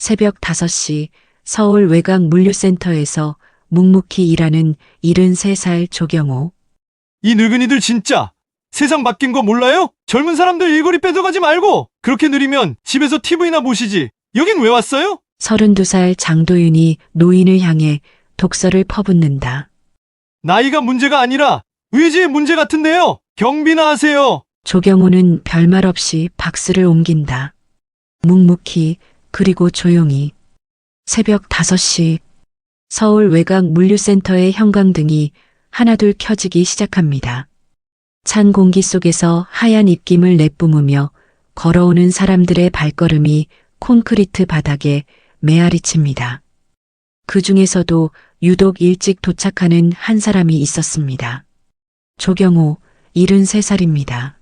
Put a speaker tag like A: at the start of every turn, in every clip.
A: 새벽 5시 서울 외곽물류센터에서 묵묵히 일하는 73살 조경호.
B: 이 늙은이들 진짜 세상 바뀐 거 몰라요? 젊은 사람들 일거리 뺏어가지 말고 그렇게 느리면 집에서 TV나 보시지. 여긴 왜 왔어요?
A: 32살 장도윤이 노인을 향해 독서를 퍼붓는다.
B: 나이가 문제가 아니라 의지의 문제 같은데요. 경비나 하세요.
A: 조경호는 별말 없이 박스를 옮긴다. 묵묵히 그리고 조용히. 새벽 5시 서울 외곽물류센터의 형광등이 하나둘 켜지기 시작합니다. 찬 공기 속에서 하얀 입김을 내뿜으며 걸어오는 사람들의 발걸음이 콘크리트 바닥에 메아리칩니다. 그 중에서도 유독 일찍 도착하는 한 사람이 있었습니다. 조경호, 73살입니다.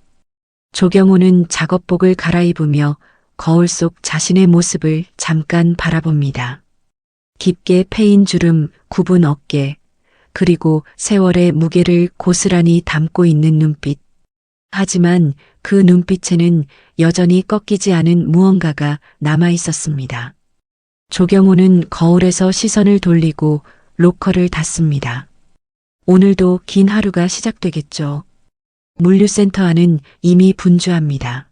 A: 조경호는 작업복을 갈아입으며 거울 속 자신의 모습을 잠깐 바라봅니다. 깊게 패인 주름, 굽은 어깨, 그리고 세월의 무게를 고스란히 담고 있는 눈빛. 하지만 그 눈빛에는 여전히 꺾이지 않은 무언가가 남아 있었습니다. 조경호는 거울에서 시선을 돌리고 로커를 닫습니다. 오늘도 긴 하루가 시작되겠죠. 물류센터 안은 이미 분주합니다.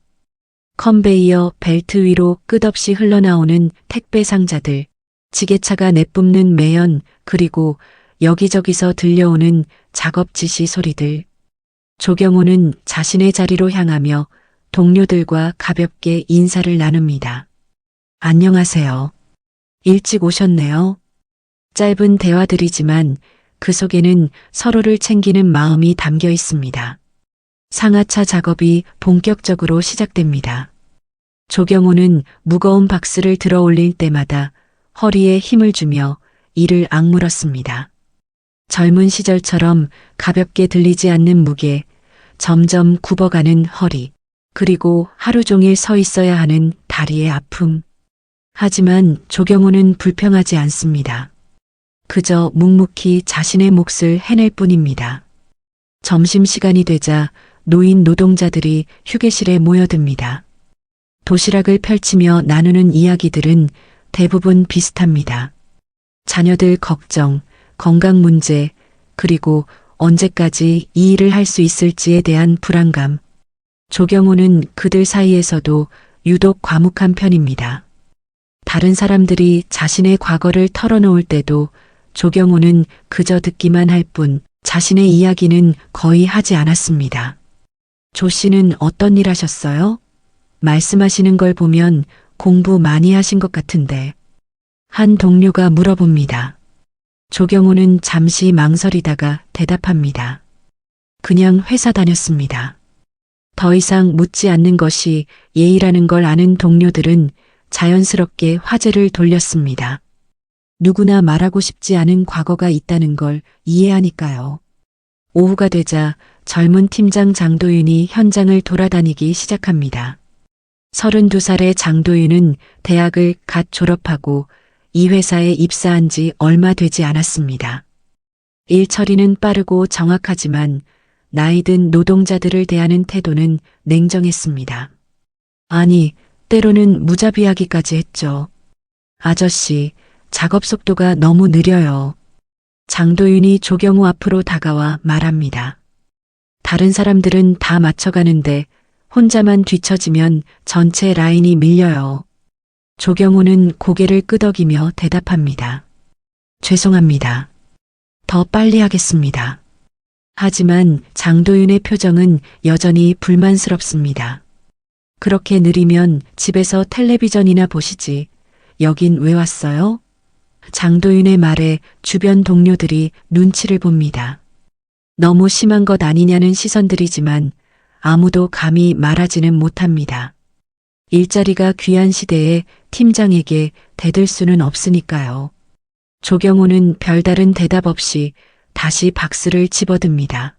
A: 컨베이어 벨트 위로 끝없이 흘러나오는 택배 상자들, 지게차가 내뿜는 매연, 그리고 여기저기서 들려오는 작업 지시 소리들. 조경호는 자신의 자리로 향하며 동료들과 가볍게 인사를 나눕니다. 안녕하세요. 일찍 오셨네요. 짧은 대화들이지만 그 속에는 서로를 챙기는 마음이 담겨 있습니다. 상하차 작업이 본격적으로 시작됩니다. 조경호는 무거운 박스를 들어 올릴 때마다 허리에 힘을 주며 이를 악물었습니다. 젊은 시절처럼 가볍게 들리지 않는 무게, 점점 굽어가는 허리, 그리고 하루 종일 서 있어야 하는 다리의 아픔. 하지만 조경호는 불평하지 않습니다. 그저 묵묵히 자신의 몫을 해낼 뿐입니다. 점심시간이 되자 노인 노동자들이 휴게실에 모여듭니다. 도시락을 펼치며 나누는 이야기들은 대부분 비슷합니다. 자녀들 걱정, 건강 문제, 그리고 언제까지 이 일을 할 수 있을지에 대한 불안감. 조경호는 그들 사이에서도 유독 과묵한 편입니다. 다른 사람들이 자신의 과거를 털어놓을 때도 조경호는 그저 듣기만 할 뿐 자신의 이야기는 거의 하지 않았습니다. 조 씨는 어떤 일 하셨어요? 말씀하시는 걸 보면 공부 많이 하신 것 같은데. 한 동료가 물어봅니다. 조경호는 잠시 망설이다가 대답합니다. 그냥 회사 다녔습니다. 더 이상 묻지 않는 것이 예의라는 걸 아는 동료들은 자연스럽게 화제를 돌렸습니다. 누구나 말하고 싶지 않은 과거가 있다는 걸 이해하니까요. 오후가 되자 젊은 팀장 장도윤이 현장을 돌아다니기 시작합니다. 32살의 장도윤은 대학을 갓 졸업하고 이 회사에 입사한 지 얼마 되지 않았습니다. 일 처리는 빠르고 정확하지만 나이 든 노동자들을 대하는 태도는 냉정했습니다. 아니, 때로는 무자비하기까지 했죠. 아저씨, 작업 속도가 너무 느려요. 장도윤이 조경호 앞으로 다가와 말합니다. 다른 사람들은 다 맞춰가는데 혼자만 뒤처지면 전체 라인이 밀려요. 조경호는 고개를 끄덕이며 대답합니다. 죄송합니다. 더 빨리 하겠습니다. 하지만 장도윤의 표정은 여전히 불만스럽습니다. 그렇게 느리면 집에서 텔레비전이나 보시지. 여긴 왜 왔어요? 장도윤의 말에 주변 동료들이 눈치를 봅니다. 너무 심한 것 아니냐는 시선들이지만 아무도 감히 말하지는 못합니다. 일자리가 귀한 시대에 팀장에게 대들 수는 없으니까요. 조경호는 별다른 대답 없이 다시 박스를 집어듭니다.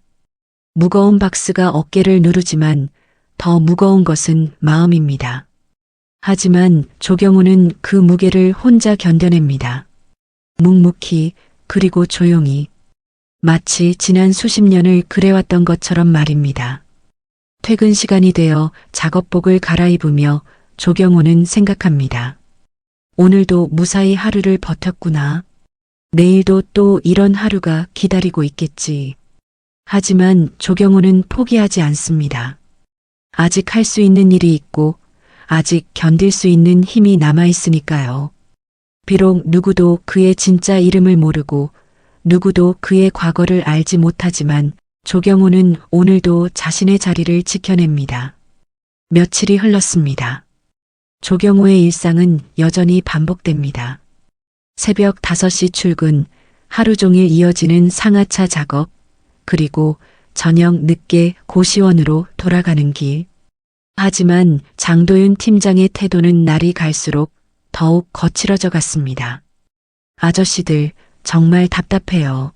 A: 무거운 박스가 어깨를 누르지만 더 무거운 것은 마음입니다. 하지만 조경호는 그 무게를 혼자 견뎌냅니다. 묵묵히 그리고 조용히. 마치 지난 수십 년을 그래왔던 것처럼 말입니다. 퇴근 시간이 되어 작업복을 갈아입으며 조경호는 생각합니다. 오늘도 무사히 하루를 버텼구나. 내일도 또 이런 하루가 기다리고 있겠지. 하지만 조경호는 포기하지 않습니다. 아직 할 수 있는 일이 있고 아직 견딜 수 있는 힘이 남아있으니까요. 비록 누구도 그의 진짜 이름을 모르고 누구도 그의 과거를 알지 못하지만 조경호는 오늘도 자신의 자리를 지켜냅니다. 며칠이 흘렀습니다. 조경호의 일상은 여전히 반복됩니다. 새벽 5시 출근, 하루 종일 이어지는 상하차 작업, 그리고 저녁 늦게 고시원으로 돌아가는 길. 하지만 장도윤 팀장의 태도는 날이 갈수록 더욱 거칠어져 갔습니다. 아저씨들 정말 답답해요.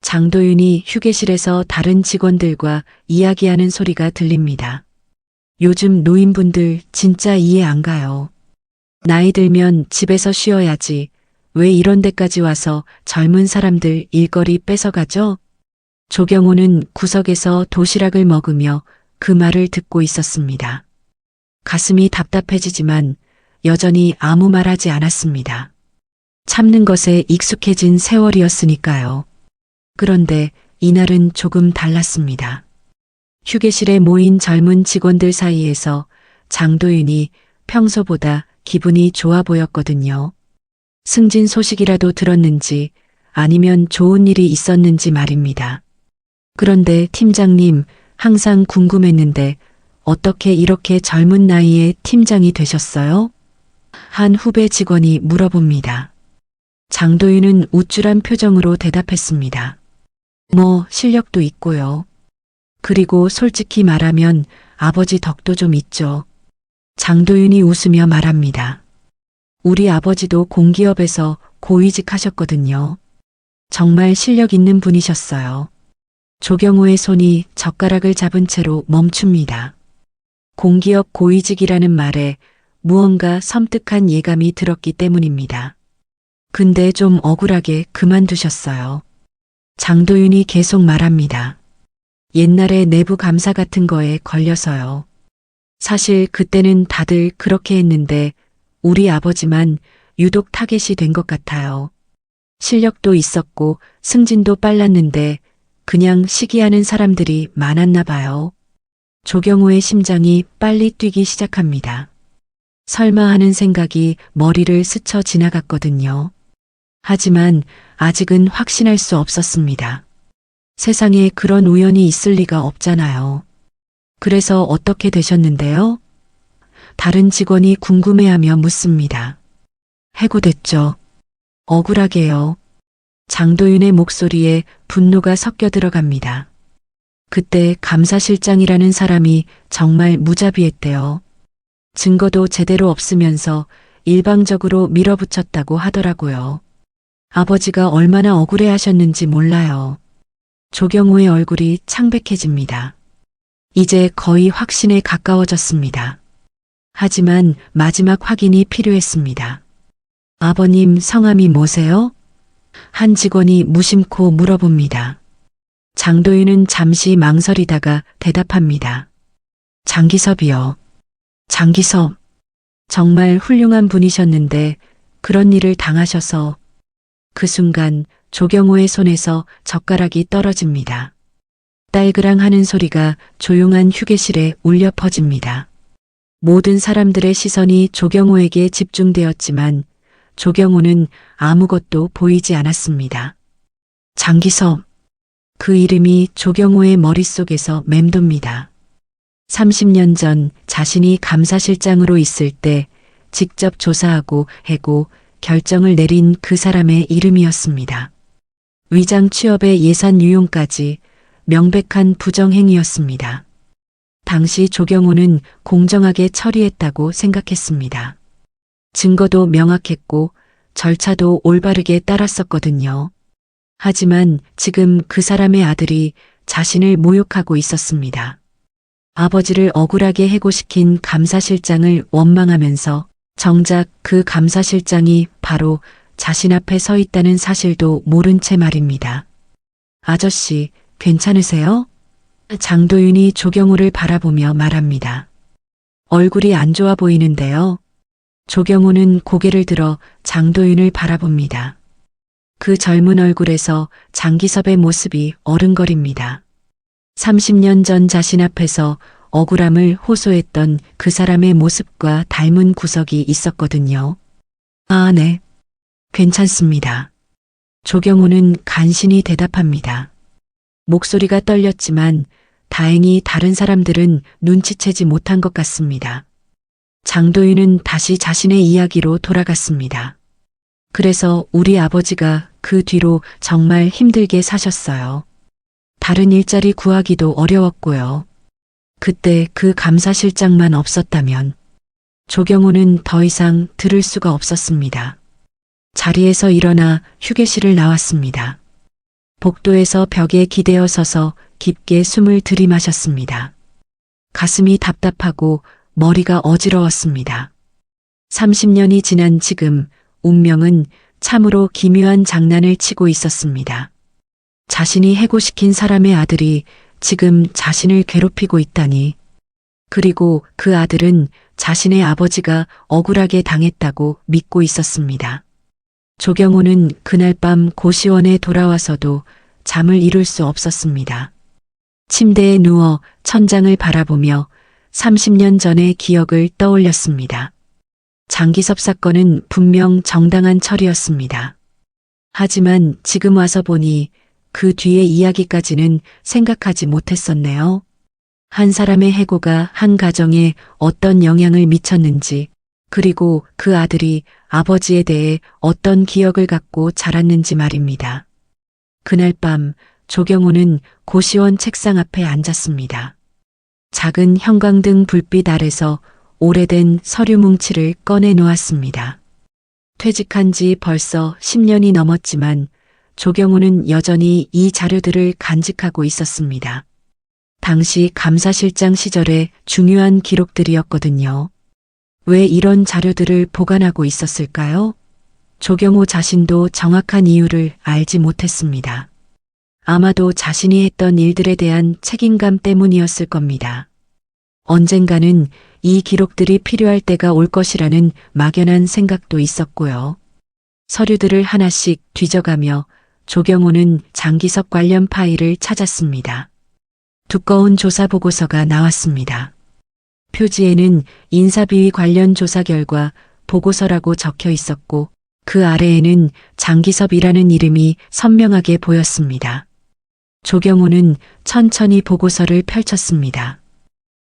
A: 장도윤이 휴게실에서 다른 직원들과 이야기하는 소리가 들립니다. 요즘 노인분들 진짜 이해 안 가요. 나이 들면 집에서 쉬어야지. 왜 이런 데까지 와서 젊은 사람들 일거리 뺏어가죠? 조경호는 구석에서 도시락을 먹으며 그 말을 듣고 있었습니다. 가슴이 답답해지지만 여전히 아무 말 하지 않았습니다. 참는 것에 익숙해진 세월이었으니까요. 그런데 이날은 조금 달랐습니다. 휴게실에 모인 젊은 직원들 사이에서 장도윤이 평소보다 기분이 좋아 보였거든요. 승진 소식이라도 들었는지 아니면 좋은 일이 있었는지 말입니다. 그런데 팀장님, 항상 궁금했는데 어떻게 이렇게 젊은 나이에 팀장이 되셨어요? 한 후배 직원이 물어봅니다. 장도윤은 우쭐한 표정으로 대답했습니다. 뭐 실력도 있고요. 그리고 솔직히 말하면 아버지 덕도 좀 있죠. 장도윤이 웃으며 말합니다. 우리 아버지도 공기업에서 고위직 하셨거든요. 정말 실력 있는 분이셨어요. 조경호의 손이 젓가락을 잡은 채로 멈춥니다. 공기업 고위직이라는 말에 무언가 섬뜩한 예감이 들었기 때문입니다. 근데 좀 억울하게 그만두셨어요. 장도윤이 계속 말합니다. 옛날에 내부 감사 같은 거에 걸려서요. 사실 그때는 다들 그렇게 했는데 우리 아버지만 유독 타겟이 된 것 같아요. 실력도 있었고 승진도 빨랐는데 그냥 시기하는 사람들이 많았나 봐요. 조경호의 심장이 빨리 뛰기 시작합니다. 설마 하는 생각이 머리를 스쳐 지나갔거든요. 하지만 아직은 확신할 수 없었습니다. 세상에 그런 우연이 있을 리가 없잖아요. 그래서 어떻게 되셨는데요? 다른 직원이 궁금해하며 묻습니다. 해고됐죠. 억울하게요. 장도윤의 목소리에 분노가 섞여 들어갑니다. 그때 감사실장이라는 사람이 정말 무자비했대요. 증거도 제대로 없으면서 일방적으로 밀어붙였다고 하더라고요. 아버지가 얼마나 억울해하셨는지 몰라요. 조경호의 얼굴이 창백해집니다. 이제 거의 확신에 가까워졌습니다. 하지만 마지막 확인이 필요했습니다. 아버님 성함이 뭐세요? 한 직원이 무심코 물어봅니다. 장도윤은 잠시 망설이다가 대답합니다. 장기섭이요. 장기섭. 정말 훌륭한 분이셨는데 그런 일을 당하셔서. 그 순간 조경호의 손에서 젓가락이 떨어집니다. 딸그랑 하는 소리가 조용한 휴게실에 울려 퍼집니다. 모든 사람들의 시선이 조경호에게 집중되었지만 조경호는 아무것도 보이지 않았습니다. 장기섭. 그 이름이 조경호의 머릿속에서 맴돕니다. 30년 전 자신이 감사실장으로 있을 때 직접 조사하고 해고 결정을 내린 그 사람의 이름이었습니다. 위장 취업의 예산 유용까지 명백한 부정행위였습니다. 당시 조경호는 공정하게 처리했다고 생각했습니다. 증거도 명확했고 절차도 올바르게 따랐었거든요. 하지만 지금 그 사람의 아들이 자신을 모욕하고 있었습니다. 아버지를 억울하게 해고시킨 감사실장을 원망하면서 정작 그 감사실장이 바로 자신 앞에 서 있다는 사실도 모른 채 말입니다. 아저씨, 괜찮으세요? 장도윤이 조경호를 바라보며 말합니다. 얼굴이 안 좋아 보이는데요. 조경호는 고개를 들어 장도윤을 바라봅니다. 그 젊은 얼굴에서 장기섭의 모습이 어른거립니다. 30년 전 자신 앞에서 억울함을 호소했던 그 사람의 모습과 닮은 구석이 있었거든요. 아, 네. 괜찮습니다. 조경호는 간신히 대답합니다. 목소리가 떨렸지만 다행히 다른 사람들은 눈치채지 못한 것 같습니다. 장도윤은 다시 자신의 이야기로 돌아갔습니다. 그래서 우리 아버지가 그 뒤로 정말 힘들게 사셨어요. 다른 일자리 구하기도 어려웠고요. 그때 그 감사실장만 없었다면 조경호는 더 이상 들을 수가 없었습니다. 자리에서 일어나 휴게실을 나왔습니다. 복도에서 벽에 기대어 서서 깊게 숨을 들이마셨습니다. 가슴이 답답하고 머리가 어지러웠습니다. 30년이 지난 지금 운명은 참으로 기묘한 장난을 치고 있었습니다. 자신이 해고시킨 사람의 아들이 지금 자신을 괴롭히고 있다니. 그리고 그 아들은 자신의 아버지가 억울하게 당했다고 믿고 있었습니다. 조경호는 그날 밤 고시원에 돌아와서도 잠을 이룰 수 없었습니다. 침대에 누워 천장을 바라보며 30년 전의 기억을 떠올렸습니다. 장기섭 사건은 분명 정당한 처리였습니다. 하지만 지금 와서 보니 그 뒤의 이야기까지는 생각하지 못했었네요. 한 사람의 해고가 한 가정에 어떤 영향을 미쳤는지, 그리고 그 아들이 아버지에 대해 어떤 기억을 갖고 자랐는지 말입니다. 그날 밤 조경호는 고시원 책상 앞에 앉았습니다. 작은 형광등 불빛 아래서 오래된 서류 뭉치를 꺼내 놓았습니다. 퇴직한 지 벌써 10년이 넘었지만 조경호는 여전히 이 자료들을 간직하고 있었습니다. 당시 감사실장 시절의 중요한 기록들이었거든요. 왜 이런 자료들을 보관하고 있었을까요? 조경호 자신도 정확한 이유를 알지 못했습니다. 아마도 자신이 했던 일들에 대한 책임감 때문이었을 겁니다. 언젠가는 이 기록들이 필요할 때가 올 것이라는 막연한 생각도 있었고요. 서류들을 하나씩 뒤져가며 조경호는 장기섭 관련 파일을 찾았습니다. 두꺼운 조사 보고서가 나왔습니다. 표지에는 인사비위 관련 조사 결과 보고서라고 적혀 있었고 그 아래에는 장기섭이라는 이름이 선명하게 보였습니다. 조경호는 천천히 보고서를 펼쳤습니다.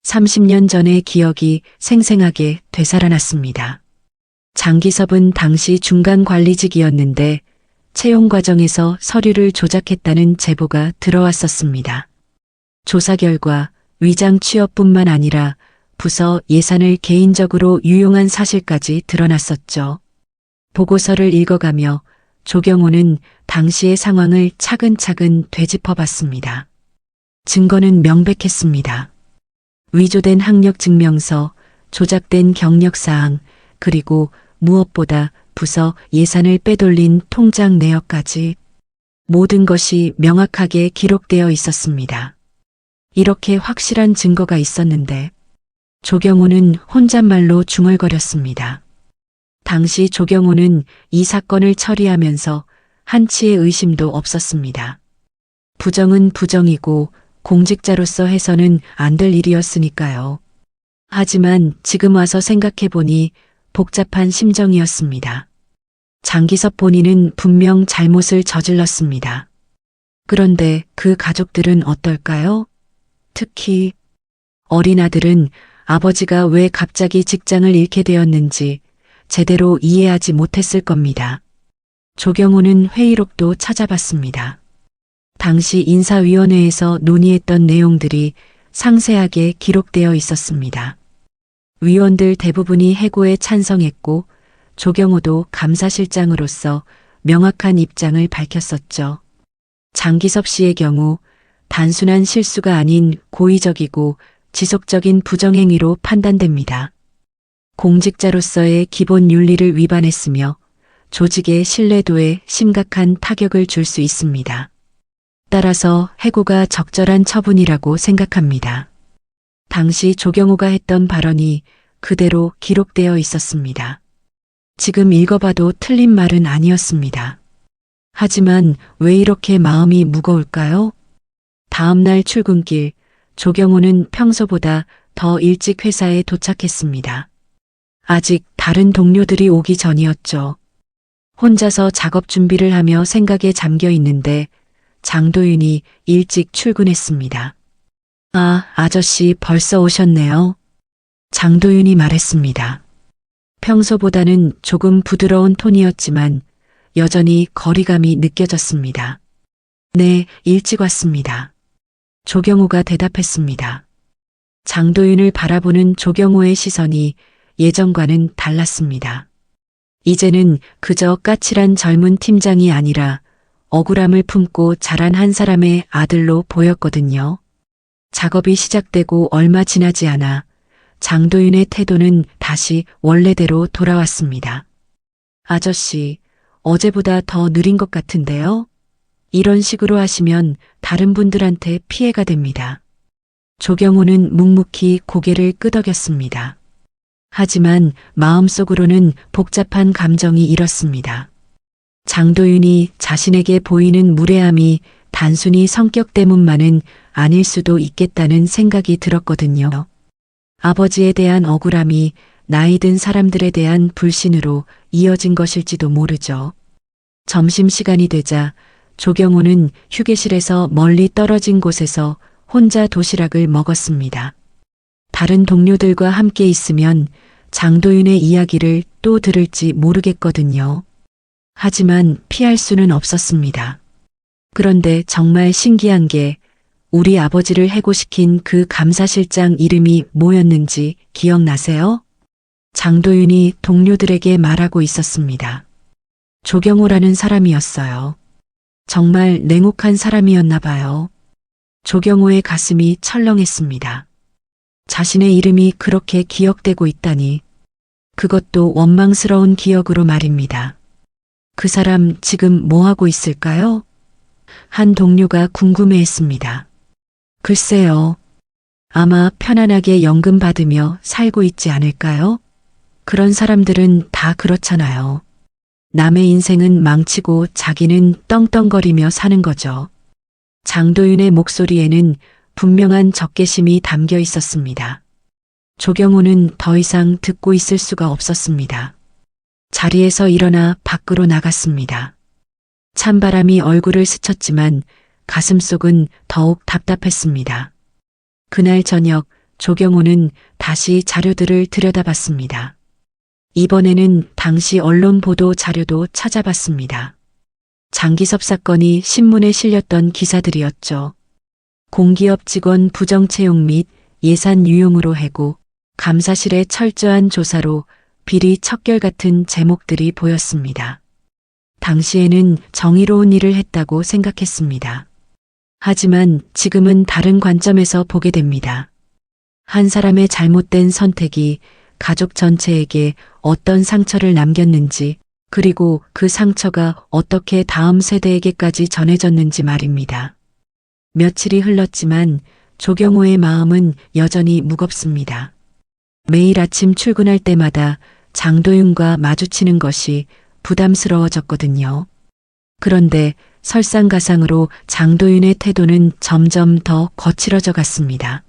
A: 30년 전의 기억이 생생하게 되살아났습니다. 장기섭은 당시 중간관리직이었는데 채용 과정에서 서류를 조작했다는 제보가 들어왔었습니다. 조사 결과 위장 취업뿐만 아니라 부서 예산을 개인적으로 유용한 사실까지 드러났었죠. 보고서를 읽어가며 조경호는 당시의 상황을 차근차근 되짚어봤습니다. 증거는 명백했습니다. 위조된 학력증명서, 조작된 경력사항, 그리고 무엇보다 부서 예산을 빼돌린 통장 내역까지 모든 것이 명확하게 기록되어 있었습니다. 이렇게 확실한 증거가 있었는데 조경호는 혼잣말로 중얼거렸습니다. 당시 조경호는 이 사건을 처리하면서 한치의 의심도 없었습니다. 부정은 부정이고 공직자로서 해서는 안 될 일이었으니까요. 하지만 지금 와서 생각해보니 복잡한 심정이었습니다. 장기섭 본인은 분명 잘못을 저질렀습니다. 그런데 그 가족들은 어떨까요? 특히 어린 아들은 아버지가 왜 갑자기 직장을 잃게 되었는지 제대로 이해하지 못했을 겁니다. 조경호는 회의록도 찾아봤습니다. 당시 인사위원회에서 논의했던 내용들이 상세하게 기록되어 있었습니다. 위원들 대부분이 해고에 찬성했고 조경호도 감사실장으로서 명확한 입장을 밝혔었죠. 장기섭 씨의 경우 단순한 실수가 아닌 고의적이고 지속적인 부정행위로 판단됩니다. 공직자로서의 기본 윤리를 위반했으며 조직의 신뢰도에 심각한 타격을 줄 수 있습니다. 따라서 해고가 적절한 처분이라고 생각합니다. 당시 조경호가 했던 발언이 그대로 기록되어 있었습니다. 지금 읽어봐도 틀린 말은 아니었습니다. 하지만 왜 이렇게 마음이 무거울까요? 다음날 출근길, 조경호는 평소보다 더 일찍 회사에 도착했습니다. 아직 다른 동료들이 오기 전이었죠. 혼자서 작업 준비를 하며 생각에 잠겨 있는데 장도윤이 일찍 출근했습니다. 아, 아저씨 벌써 오셨네요. 장도윤이 말했습니다. 평소보다는 조금 부드러운 톤이었지만 여전히 거리감이 느껴졌습니다. 네, 일찍 왔습니다. 조경호가 대답했습니다. 장도윤을 바라보는 조경호의 시선이 예전과는 달랐습니다. 이제는 그저 까칠한 젊은 팀장이 아니라 억울함을 품고 자란 한 사람의 아들로 보였거든요. 작업이 시작되고 얼마 지나지 않아 장도윤의 태도는 다시 원래대로 돌아왔습니다. 아저씨, 어제보다 더 느린 것 같은데요? 이런 식으로 하시면 다른 분들한테 피해가 됩니다. 조경호는 묵묵히 고개를 끄덕였습니다. 하지만 마음속으로는 복잡한 감정이 일었습니다. 장도윤이 자신에게 보이는 무례함이 단순히 성격 때문만은 아닐 수도 있겠다는 생각이 들었거든요. 아버지에 대한 억울함이 나이 든 사람들에 대한 불신으로 이어진 것일지도 모르죠. 점심시간이 되자 조경호는 휴게실에서 멀리 떨어진 곳에서 혼자 도시락을 먹었습니다. 다른 동료들과 함께 있으면 장도윤의 이야기를 또 들을지 모르겠거든요. 하지만 피할 수는 없었습니다. 그런데 정말 신기한 게 우리 아버지를 해고시킨 그 감사실장 이름이 뭐였는지 기억나세요? 장도윤이 동료들에게 말하고 있었습니다. 조경호라는 사람이었어요. 정말 냉혹한 사람이었나 봐요. 조경호의 가슴이 철렁했습니다. 자신의 이름이 그렇게 기억되고 있다니. 그것도 원망스러운 기억으로 말입니다. 그 사람 지금 뭐 하고 있을까요? 한 동료가 궁금해했습니다. 글쎄요. 아마 편안하게 연금 받으며 살고 있지 않을까요? 그런 사람들은 다 그렇잖아요. 남의 인생은 망치고 자기는 떵떵거리며 사는 거죠. 장도윤의 목소리에는 분명한 적개심이 담겨 있었습니다. 조경호는 더 이상 듣고 있을 수가 없었습니다. 자리에서 일어나 밖으로 나갔습니다. 찬바람이 얼굴을 스쳤지만 가슴속은 더욱 답답했습니다. 그날 저녁 조경호는 다시 자료들을 들여다봤습니다. 이번에는 당시 언론 보도 자료도 찾아봤습니다. 장기섭 사건이 신문에 실렸던 기사들이었죠. 공기업 직원 부정채용 및 예산 유용으로 해고, 감사실의 철저한 조사로 비리 척결 같은 제목들이 보였습니다. 당시에는 정의로운 일을 했다고 생각했습니다. 하지만 지금은 다른 관점에서 보게 됩니다. 한 사람의 잘못된 선택이 가족 전체에게 어떤 상처를 남겼는지, 그리고 그 상처가 어떻게 다음 세대에게까지 전해졌는지 말입니다. 며칠이 흘렀지만 조경호의 마음은 여전히 무겁습니다. 매일 아침 출근할 때마다 장도윤과 마주치는 것이 부담스러워졌거든요. 그런데 설상가상으로 장도윤의 태도는 점점 더 거칠어져 갔습니다.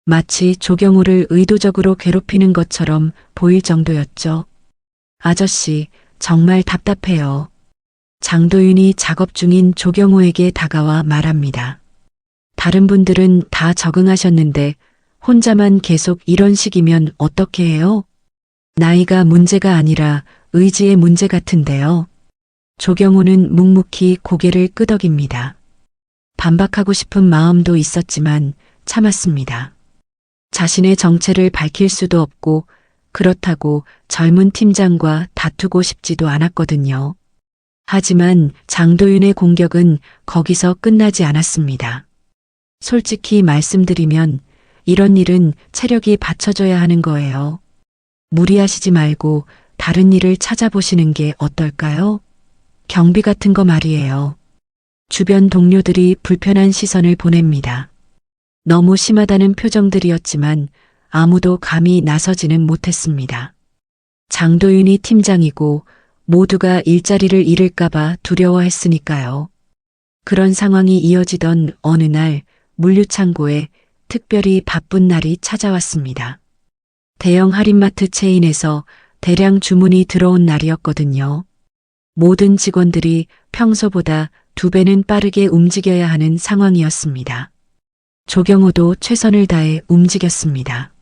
A: 마치 조경호를 의도적으로 괴롭히는 것처럼 보일 정도였죠. 아저씨, 정말 답답해요. 장도윤이 작업 중인 조경호에게 다가와 말합니다. 다른 분들은 다 적응하셨는데 혼자만 계속 이런 식이면 어떻게 해요? 나이가 문제가 아니라 의지의 문제 같은데요. 조경호는 묵묵히 고개를 끄덕입니다. 반박하고 싶은 마음도 있었지만 참았습니다. 자신의 정체를 밝힐 수도 없고 그렇다고 젊은 팀장과 다투고 싶지도 않았거든요. 하지만 장도윤의 공격은 거기서 끝나지 않았습니다. 솔직히 말씀드리면 이런 일은 체력이 받쳐줘야 하는 거예요. 무리하시지 말고 다른 일을 찾아보시는 게 어떨까요? 경비 같은 거 말이에요. 주변 동료들이 불편한 시선을 보냅니다. 너무 심하다는 표정들이었지만 아무도 감히 나서지는 못했습니다. 장도윤이 팀장이고 모두가 일자리를 잃을까봐 두려워했으니까요. 그런 상황이 이어지던 어느 날 물류창고에 특별히 바쁜 날이 찾아왔습니다. 대형 할인마트 체인에서 대량 주문이 들어온 날이었거든요. 모든 직원들이 평소보다 2배는 빠르게 움직여야 하는 상황이었습니다. 조경호도 최선을 다해 움직였습니다.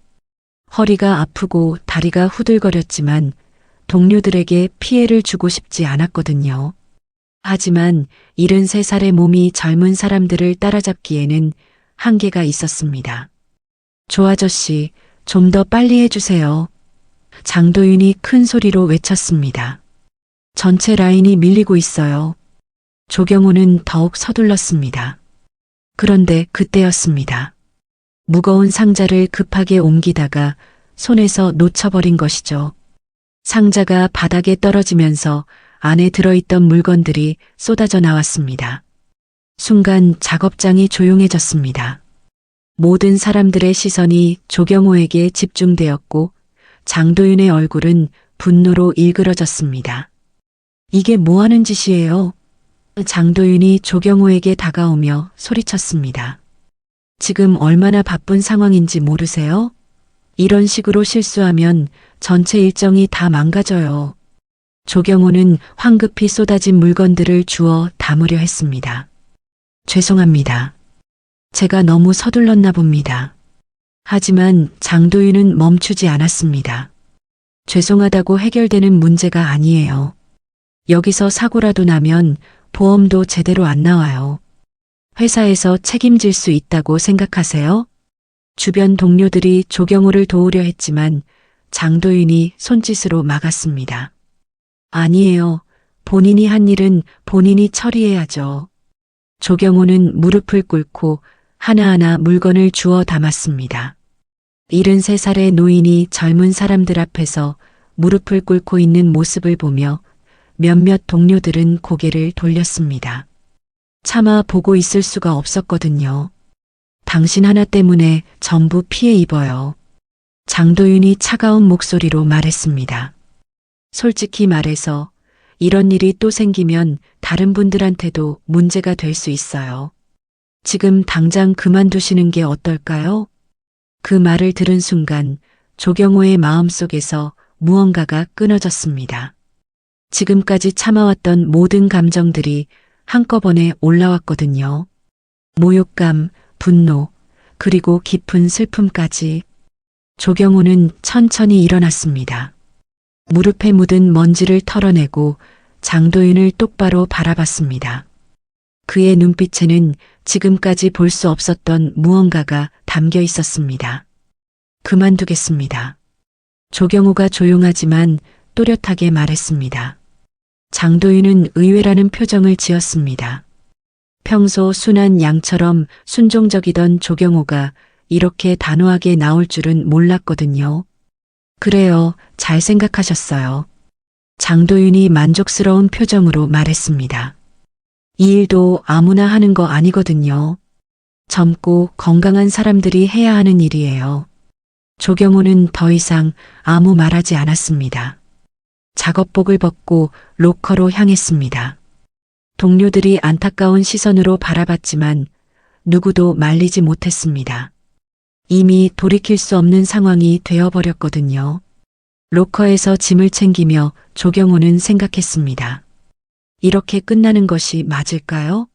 A: 허리가 아프고 다리가 후들거렸지만 동료들에게 피해를 주고 싶지 않았거든요. 하지만 73살의 몸이 젊은 사람들을 따라잡기에는 한계가 있었습니다. 조 아저씨, 좀 더 빨리 해주세요. 장도윤이 큰 소리로 외쳤습니다. 전체 라인이 밀리고 있어요. 조경호는 더욱 서둘렀습니다. 그런데 그때였습니다. 무거운 상자를 급하게 옮기다가 손에서 놓쳐버린 것이죠. 상자가 바닥에 떨어지면서 안에 들어있던 물건들이 쏟아져 나왔습니다. 순간 작업장이 조용해졌습니다. 모든 사람들의 시선이 조경호에게 집중되었고 장도윤의 얼굴은 분노로 일그러졌습니다. 이게 뭐 하는 짓이에요? 장도윤이 조경호에게 다가오며 소리쳤습니다. 지금 얼마나 바쁜 상황인지 모르세요? 이런 식으로 실수하면 전체 일정이 다 망가져요. 조경호는 황급히 쏟아진 물건들을 주워 담으려 했습니다. 죄송합니다. 제가 너무 서둘렀나 봅니다. 하지만 장도윤은 멈추지 않았습니다. 죄송하다고 해결되는 문제가 아니에요. 여기서 사고라도 나면 보험도 제대로 안 나와요. 회사에서 책임질 수 있다고 생각하세요? 주변 동료들이 조경호를 도우려 했지만 장도윤이 손짓으로 막았습니다. 아니에요. 본인이 한 일은 본인이 처리해야죠. 조경호는 무릎을 꿇고 하나하나 물건을 주워 담았습니다. 73살의 노인이 젊은 사람들 앞에서 무릎을 꿇고 있는 모습을 보며 몇몇 동료들은 고개를 돌렸습니다. 차마 보고 있을 수가 없었거든요. 당신 하나 때문에 전부 피해 입어요. 장도윤이 차가운 목소리로 말했습니다. 솔직히 말해서 이런 일이 또 생기면 다른 분들한테도 문제가 될 수 있어요. 지금 당장 그만두시는 게 어떨까요? 그 말을 들은 순간 조경호의 마음속에서 무언가가 끊어졌습니다. 지금까지 참아왔던 모든 감정들이 한꺼번에 올라왔거든요. 모욕감, 분노, 그리고 깊은 슬픔까지. 조경호는 천천히 일어났습니다. 무릎에 묻은 먼지를 털어내고 장도윤을 똑바로 바라봤습니다. 그의 눈빛에는 지금까지 볼 수 없었던 무언가가 담겨 있었습니다. 그만두겠습니다. 조경호가 조용하지만 또렷하게 말했습니다. 장도윤은 의외라는 표정을 지었습니다. 평소 순한 양처럼 순종적이던 조경호가 이렇게 단호하게 나올 줄은 몰랐거든요. 그래요, 잘 생각하셨어요. 장도윤이 만족스러운 표정으로 말했습니다. 이 일도 아무나 하는 거 아니거든요. 젊고 건강한 사람들이 해야 하는 일이에요. 조경호는 더 이상 아무 말하지 않았습니다. 작업복을 벗고 로커로 향했습니다. 동료들이 안타까운 시선으로 바라봤지만 누구도 말리지 못했습니다. 이미 돌이킬 수 없는 상황이 되어버렸거든요. 로커에서 짐을 챙기며 조경호는 생각했습니다. 이렇게 끝나는 것이 맞을까요?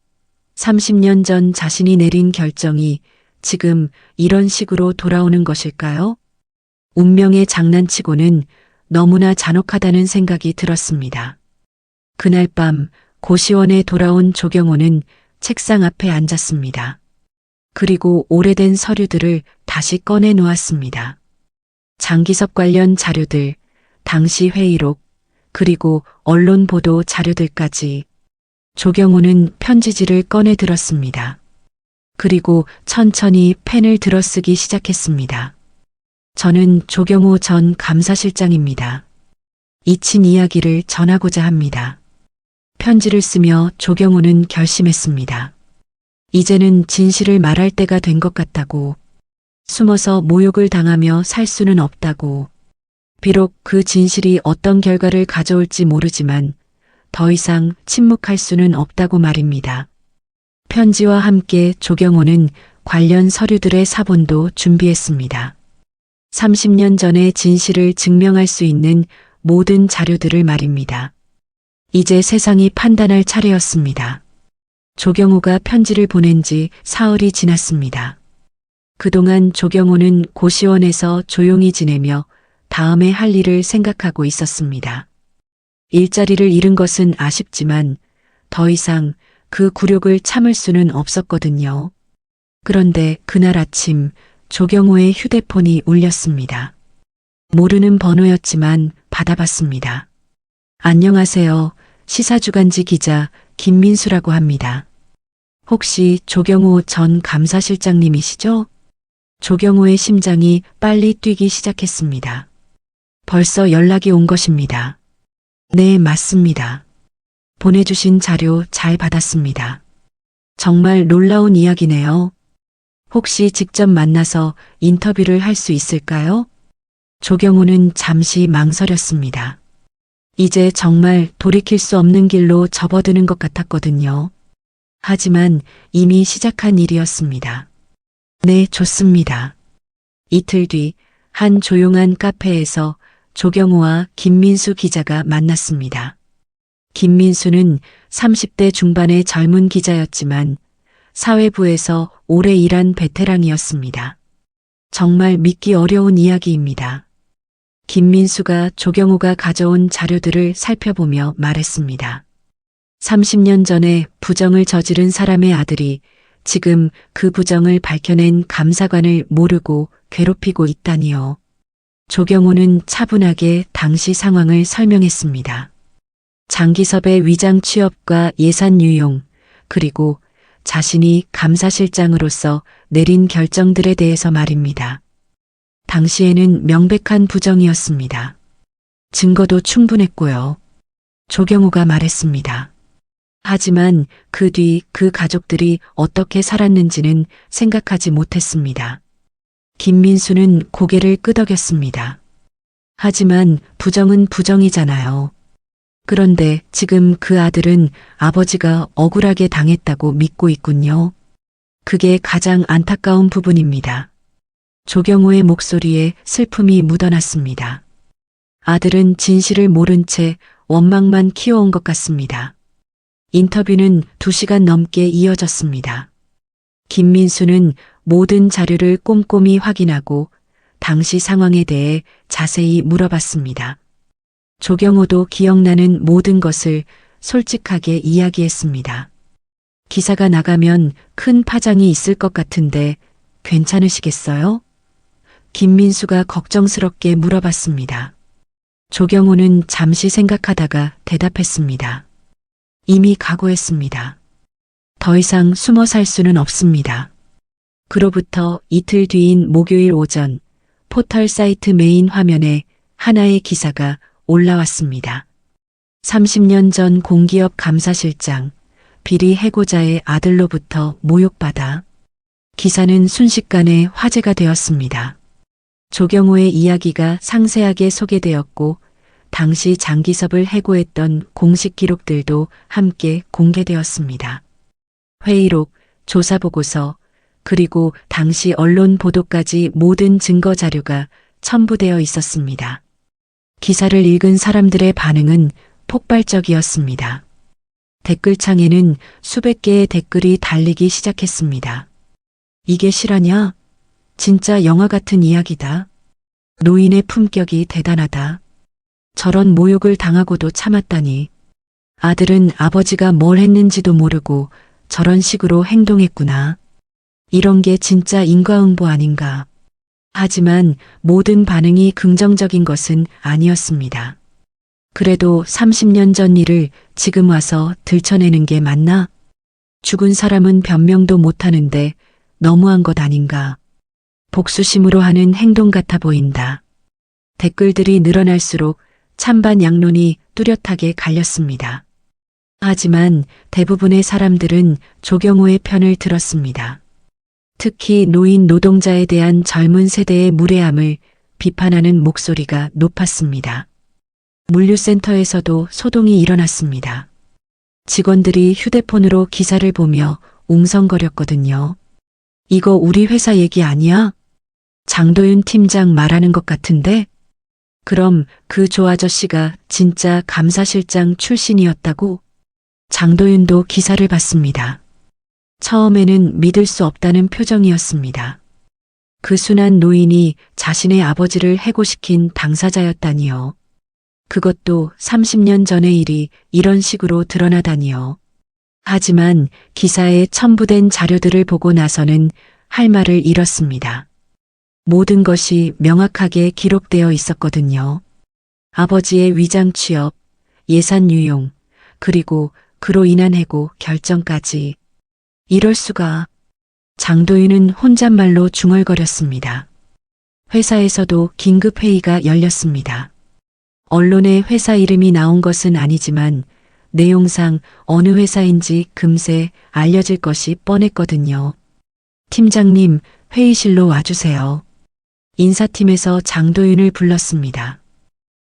A: 30년 전 자신이 내린 결정이 지금 이런 식으로 돌아오는 것일까요? 운명의 장난치고는 너무나 잔혹하다는 생각이 들었습니다. 그날 밤 고시원에 돌아온 조경호는 책상 앞에 앉았습니다. 그리고 오래된 서류들을 다시 꺼내 놓았습니다. 장기석 관련 자료들, 당시 회의록, 그리고 언론 보도 자료들까지. 조경호는 편지지를 꺼내 들었습니다. 그리고 천천히 펜을 들어 쓰기 시작했습니다. 저는 조경호 전 감사실장입니다. 잊힌 이야기를 전하고자 합니다. 편지를 쓰며 조경호는 결심했습니다. 이제는 진실을 말할 때가 된 것 같다고. 숨어서 모욕을 당하며 살 수는 없다고. 비록 그 진실이 어떤 결과를 가져올지 모르지만 더 이상 침묵할 수는 없다고 말입니다. 편지와 함께 조경호는 관련 서류들의 사본도 준비했습니다. 30년 전의 진실을 증명할 수 있는 모든 자료들을 말입니다. 이제 세상이 판단할 차례였습니다. 조경호가 편지를 보낸 지 사흘이 지났습니다. 그동안 조경호는 고시원에서 조용히 지내며 다음에 할 일을 생각하고 있었습니다. 일자리를 잃은 것은 아쉽지만 더 이상 그 굴욕을 참을 수는 없었거든요. 그런데 그날 아침 조경호의 휴대폰이 울렸습니다. 모르는 번호였지만 받아봤습니다. 안녕하세요. 시사주간지 기자 김민수라고 합니다. 혹시 조경호 전 감사실장님이시죠? 조경호의 심장이 빨리 뛰기 시작했습니다. 벌써 연락이 온 것입니다. 네, 맞습니다. 보내주신 자료 잘 받았습니다. 정말 놀라운 이야기네요. 혹시 직접 만나서 인터뷰를 할 수 있을까요? 조경호는 잠시 망설였습니다. 이제 정말 돌이킬 수 없는 길로 접어드는 것 같았거든요. 하지만 이미 시작한 일이었습니다. 네, 좋습니다. 이틀 뒤 한 조용한 카페에서 조경호와 김민수 기자가 만났습니다. 김민수는 30대 중반의 젊은 기자였지만 사회부에서 오래 일한 베테랑이었습니다. 정말 믿기 어려운 이야기입니다. 김민수가 조경호가 가져온 자료들을 살펴보며 말했습니다. 30년 전에 부정을 저지른 사람의 아들이 지금 그 부정을 밝혀낸 감사관을 모르고 괴롭히고 있다니요. 조경호는 차분하게 당시 상황을 설명했습니다. 장기섭의 위장 취업과 예산 유용, 그리고 자신이 감사실장으로서 내린 결정들에 대해서 말입니다. 당시에는 명백한 부정이었습니다. 증거도 충분했고요. 조경호가 말했습니다. 하지만 그 뒤 그 가족들이 어떻게 살았는지는 생각하지 못했습니다. 김민수는 고개를 끄덕였습니다. 하지만 부정은 부정이잖아요. 그런데 지금 그 아들은 아버지가 억울하게 당했다고 믿고 있군요. 그게 가장 안타까운 부분입니다. 조경호의 목소리에 슬픔이 묻어났습니다. 아들은 진실을 모른 채 원망만 키워온 것 같습니다. 인터뷰는 2시간 넘게 이어졌습니다. 김민수는 모든 자료를 꼼꼼히 확인하고 당시 상황에 대해 자세히 물어봤습니다. 조경호도 기억나는 모든 것을 솔직하게 이야기했습니다. 기사가 나가면 큰 파장이 있을 것 같은데 괜찮으시겠어요? 김민수가 걱정스럽게 물어봤습니다. 조경호는 잠시 생각하다가 대답했습니다. 이미 각오했습니다. 더 이상 숨어 살 수는 없습니다. 그로부터 이틀 뒤인 목요일 오전 포털 사이트 메인 화면에 하나의 기사가 올라왔습니다. 30년 전 공기업 감사실장 비리 해고자의 아들로부터 모욕받아. 기사는 순식간에 화제가 되었습니다. 조경호의 이야기가 상세하게 소개되었고 당시 장기섭을 해고했던 공식 기록들도 함께 공개되었습니다. 회의록, 조사보고서, 그리고 당시 언론 보도까지 모든 증거 자료가 첨부되어 있었습니다. 기사를 읽은 사람들의 반응은 폭발적이었습니다. 댓글창에는 수백 개의 댓글이 달리기 시작했습니다. 이게 실화냐? 진짜 영화 같은 이야기다. 노인의 품격이 대단하다. 저런 모욕을 당하고도 참았다니. 아들은 아버지가 뭘 했는지도 모르고 저런 식으로 행동했구나. 이런 게 진짜 인과응보 아닌가. 하지만 모든 반응이 긍정적인 것은 아니었습니다. 그래도 30년 전 일을 지금 와서 들춰내는 게 맞나? 죽은 사람은 변명도 못하는데 너무한 것 아닌가. 복수심으로 하는 행동 같아 보인다. 댓글들이 늘어날수록 찬반 양론이 뚜렷하게 갈렸습니다. 하지만 대부분의 사람들은 조경호의 편을 들었습니다. 특히 노인 노동자에 대한 젊은 세대의 무례함을 비판하는 목소리가 높았습니다. 물류센터에서도 소동이 일어났습니다. 직원들이 휴대폰으로 기사를 보며 웅성거렸거든요. 이거 우리 회사 얘기 아니야? 장도윤 팀장 말하는 것 같은데? 그럼 그 조 아저씨가 진짜 감사실장 출신이었다고? 장도윤도 기사를 봤습니다. 처음에는 믿을 수 없다는 표정이었습니다. 그 순한 노인이 자신의 아버지를 해고시킨 당사자였다니요. 그것도 30년 전의 일이 이런 식으로 드러나다니요. 하지만 기사에 첨부된 자료들을 보고 나서는 할 말을 잃었습니다. 모든 것이 명확하게 기록되어 있었거든요. 아버지의 위장 취업, 예산 유용, 그리고 그로 인한 해고 결정까지. 이럴 수가. 장도윤은 혼잣말로 중얼거렸습니다. 회사에서도 긴급 회의가 열렸습니다. 언론에 회사 이름이 나온 것은 아니지만 내용상 어느 회사인지 금세 알려질 것이 뻔했거든요. 팀장님, 회의실로 와주세요. 인사팀에서 장도윤을 불렀습니다.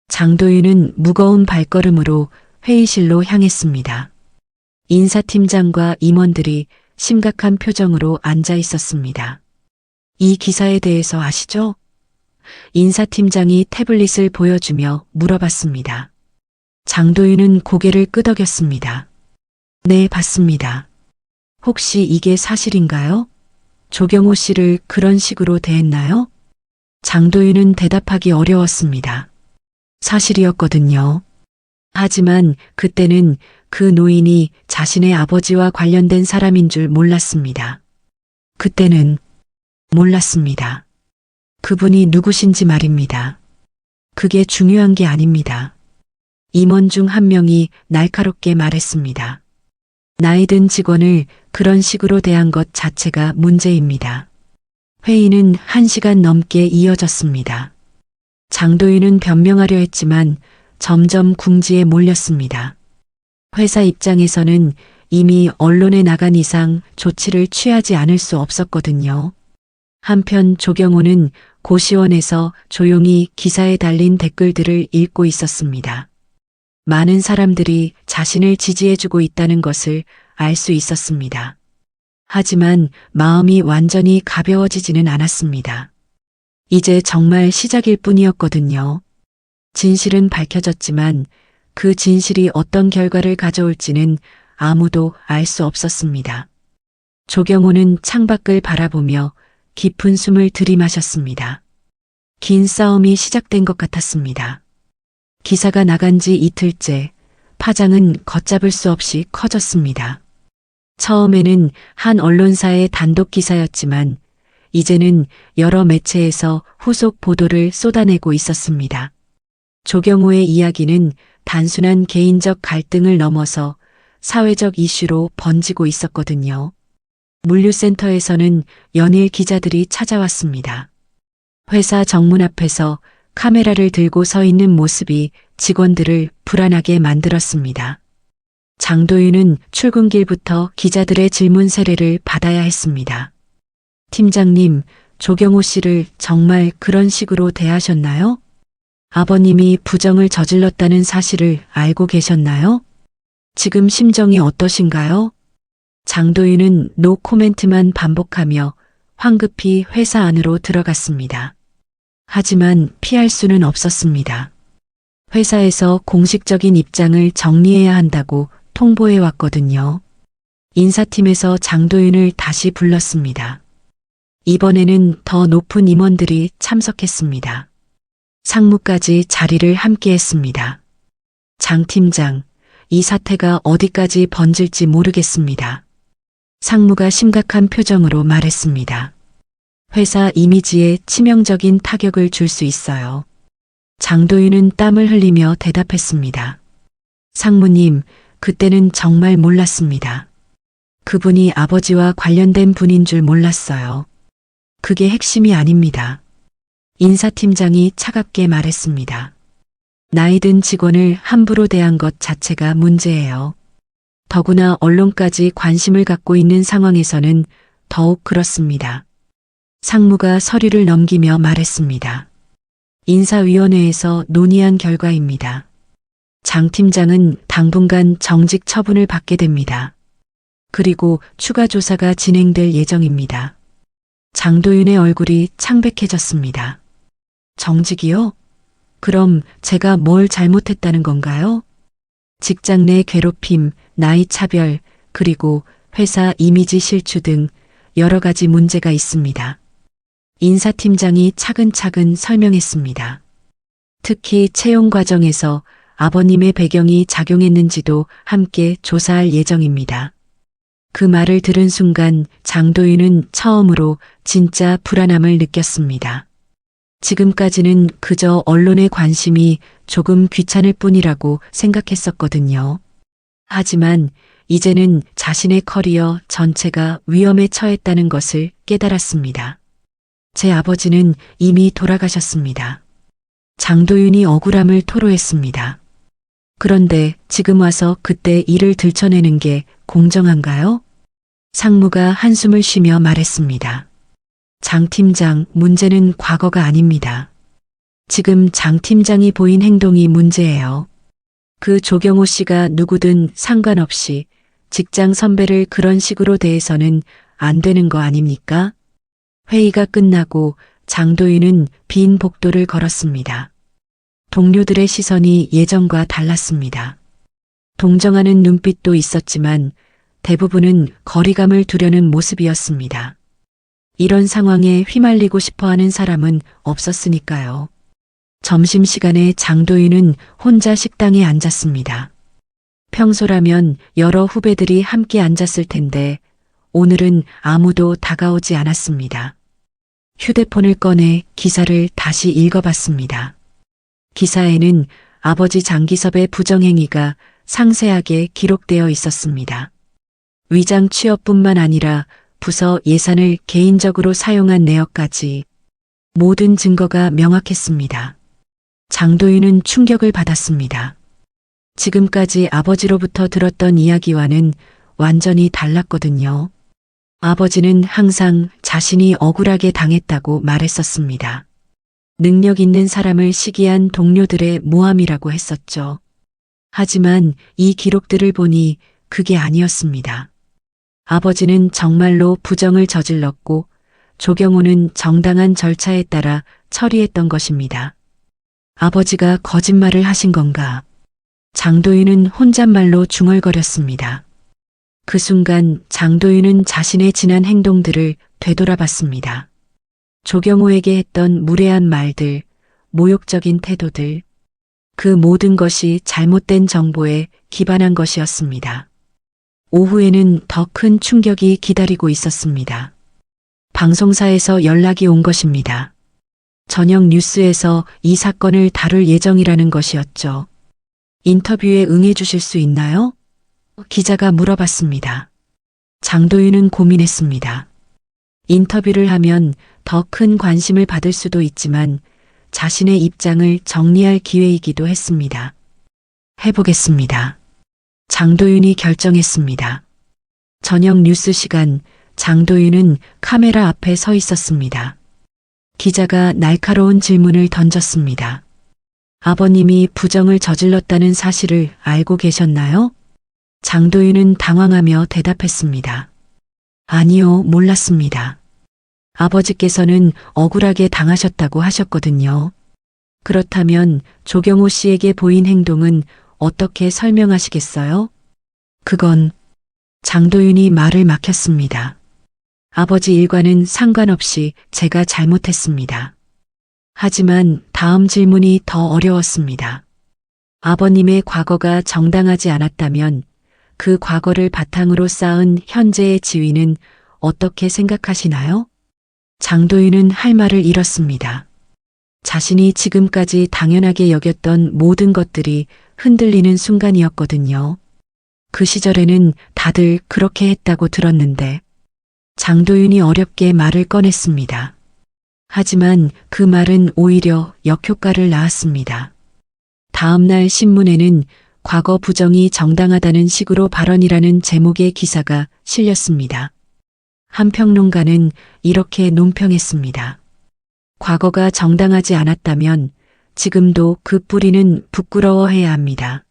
A: 장도윤은 무거운 발걸음으로 회의실로 향했습니다. 인사팀장과 임원들이 심각한 표정으로 앉아 있었습니다. 이 기사에 대해서 아시죠? 인사팀장이 태블릿을 보여주며 물어봤습니다. 장도윤은 고개를 끄덕였습니다. 네, 봤습니다. 혹시 이게 사실인가요? 조경호 씨를 그런 식으로 대했나요? 장도윤은 대답하기 어려웠습니다. 사실이었거든요. 하지만 그때는 그 노인이 자신의 아버지와 관련된 사람인 줄 몰랐습니다. 그때는 몰랐습니다. 그분이 누구신지 말입니다. 그게 중요한 게 아닙니다. 임원 중 한 명이 날카롭게 말했습니다. 나이 든 직원을 그런 식으로 대한 것 자체가 문제입니다. 회의는 1시간 넘게 이어졌습니다. 장도윤은 변명하려 했지만 점점 궁지에 몰렸습니다. 회사 입장에서는 이미 언론에 나간 이상 조치를 취하지 않을 수 없었거든요. 한편 조경호는 고시원에서 조용히 기사에 달린 댓글들을 읽고 있었습니다. 많은 사람들이 자신을 지지해주고 있다는 것을 알 수 있었습니다. 하지만 마음이 완전히 가벼워지지는 않았습니다. 이제 정말 시작일 뿐이었거든요. 진실은 밝혀졌지만 그 진실이 어떤 결과를 가져올지는 아무도 알 수 없었습니다. 조경호는 창밖을 바라보며 깊은 숨을 들이마셨습니다. 긴 싸움이 시작된 것 같았습니다. 기사가 나간 지 이틀째 파장은 걷잡을 수 없이 커졌습니다. 처음에는 한 언론사의 단독 기사였지만 이제는 여러 매체에서 후속 보도를 쏟아내고 있었습니다. 조경호의 이야기는 단순한 개인적 갈등을 넘어서 사회적 이슈로 번지고 있었거든요. 물류센터에서는 연일 기자들이 찾아왔습니다. 회사 정문 앞에서 카메라를 들고 서 있는 모습이 직원들을 불안하게 만들었습니다. 장도윤은 출근길부터 기자들의 질문 세례를 받아야 했습니다. 팀장님, 조경호 씨를 정말 그런 식으로 대하셨나요? 아버님이 부정을 저질렀다는 사실을 알고 계셨나요? 지금 심정이 어떠신가요? 장도윤은 노 코멘트만 반복하며 황급히 회사 안으로 들어갔습니다. 하지만 피할 수는 없었습니다. 회사에서 공식적인 입장을 정리해야 한다고 통보해 왔거든요. 인사팀에서 장도윤을 다시 불렀습니다. 이번에는 더 높은 임원들이 참석했습니다. 상무까지 자리를 함께했습니다. 장 팀장, 이 사태가 어디까지 번질지 모르겠습니다. 상무가 심각한 표정으로 말했습니다. 회사 이미지에 치명적인 타격을 줄 수 있어요. 장도윤은 땀을 흘리며 대답했습니다. 상무님, 그때는 정말 몰랐습니다. 그분이 아버지와 관련된 분인 줄 몰랐어요. 그게 핵심이 아닙니다. 인사팀장이 차갑게 말했습니다. 나이 든 직원을 함부로 대한 것 자체가 문제예요. 더구나 언론까지 관심을 갖고 있는 상황에서는 더욱 그렇습니다. 상무가 서류를 넘기며 말했습니다. 인사위원회에서 논의한 결과입니다. 장 팀장은 당분간 정직 처분을 받게 됩니다. 그리고 추가 조사가 진행될 예정입니다. 장도윤의 얼굴이 창백해졌습니다. 정직이요? 그럼 제가 뭘 잘못했다는 건가요? 직장 내 괴롭힘, 나이 차별, 그리고 회사 이미지 실추 등 여러 가지 문제가 있습니다. 인사팀장이 차근차근 설명했습니다. 특히 채용 과정에서 아버님의 배경이 작용했는지도 함께 조사할 예정입니다. 그 말을 들은 순간 장도윤은 처음으로 진짜 불안함을 느꼈습니다. 지금까지는 그저 언론의 관심이 조금 귀찮을 뿐이라고 생각했었거든요. 하지만 이제는 자신의 커리어 전체가 위험에 처했다는 것을 깨달았습니다. 제 아버지는 이미 돌아가셨습니다. 장도윤이 억울함을 토로했습니다. 그런데 지금 와서 그때 일을 들춰내는 게 공정한가요? 상무가 한숨을 쉬며 말했습니다. 장 팀장, 문제는 과거가 아닙니다. 지금 장 팀장이 보인 행동이 문제예요. 그 조경호 씨가 누구든 상관없이 직장 선배를 그런 식으로 대해서는 안 되는 거 아닙니까? 회의가 끝나고 장도윤은 빈 복도를 걸었습니다. 동료들의 시선이 예전과 달랐습니다. 동정하는 눈빛도 있었지만 대부분은 거리감을 두려는 모습이었습니다. 이런 상황에 휘말리고 싶어하는 사람은 없었으니까요. 점심시간에 장도윤은 혼자 식당에 앉았습니다. 평소라면 여러 후배들이 함께 앉았을 텐데 오늘은 아무도 다가오지 않았습니다. 휴대폰을 꺼내 기사를 다시 읽어봤습니다. 기사에는 아버지 장기섭의 부정행위가 상세하게 기록되어 있었습니다. 위장 취업뿐만 아니라 부서 예산을 개인적으로 사용한 내역까지 모든 증거가 명확했습니다. 장도윤은 충격을 받았습니다. 지금까지 아버지로부터 들었던 이야기와는 완전히 달랐거든요. 아버지는 항상 자신이 억울하게 당했다고 말했었습니다. 능력 있는 사람을 시기한 동료들의 모함이라고 했었죠. 하지만 이 기록들을 보니 그게 아니었습니다. 아버지는 정말로 부정을 저질렀고 조경호는 정당한 절차에 따라 처리했던 것입니다. 아버지가 거짓말을 하신 건가? 장도윤은 혼잣말로 중얼거렸습니다. 그 순간 장도윤은 자신의 지난 행동들을 되돌아봤습니다. 조경호에게 했던 무례한 말들, 모욕적인 태도들, 그 모든 것이 잘못된 정보에 기반한 것이었습니다. 오후에는 더 큰 충격이 기다리고 있었습니다. 방송사에서 연락이 온 것입니다. 저녁 뉴스에서 이 사건을 다룰 예정이라는 것이었죠. 인터뷰에 응해주실 수 있나요? 기자가 물어봤습니다. 장도윤은 고민했습니다. 인터뷰를 하면 더 큰 관심을 받을 수도 있지만 자신의 입장을 정리할 기회이기도 했습니다. 해보겠습니다. 장도윤이 결정했습니다. 저녁 뉴스 시간, 장도윤은 카메라 앞에 서 있었습니다. 기자가 날카로운 질문을 던졌습니다. 아버님이 부정을 저질렀다는 사실을 알고 계셨나요? 장도윤은 당황하며 대답했습니다. 아니요, 몰랐습니다. 아버지께서는 억울하게 당하셨다고 하셨거든요. 그렇다면 조경호 씨에게 보인 행동은 어떻게 설명하시겠어요? 그건 장도윤이 말을 막혔습니다. 아버지 일과는 상관없이 제가 잘못했습니다. 하지만 다음 질문이 더 어려웠습니다. 아버님의 과거가 정당하지 않았다면 그 과거를 바탕으로 쌓은 현재의 지위는 어떻게 생각하시나요? 장도윤은 할 말을 잃었습니다. 자신이 지금까지 당연하게 여겼던 모든 것들이 흔들리는 순간이었거든요. 그 시절에는 다들 그렇게 했다고 들었는데 장도윤이 어렵게 말을 꺼냈습니다. 하지만 그 말은 오히려 역효과를 낳았습니다. 다음 날 신문에는 과거 부정이 정당하다는 식으로 발언이라는 제목의 기사가 실렸습니다. 한 평론가는 이렇게 논평했습니다. 과거가 정당하지 않았다면 지금도 그 뿌리는 부끄러워해야 합니다.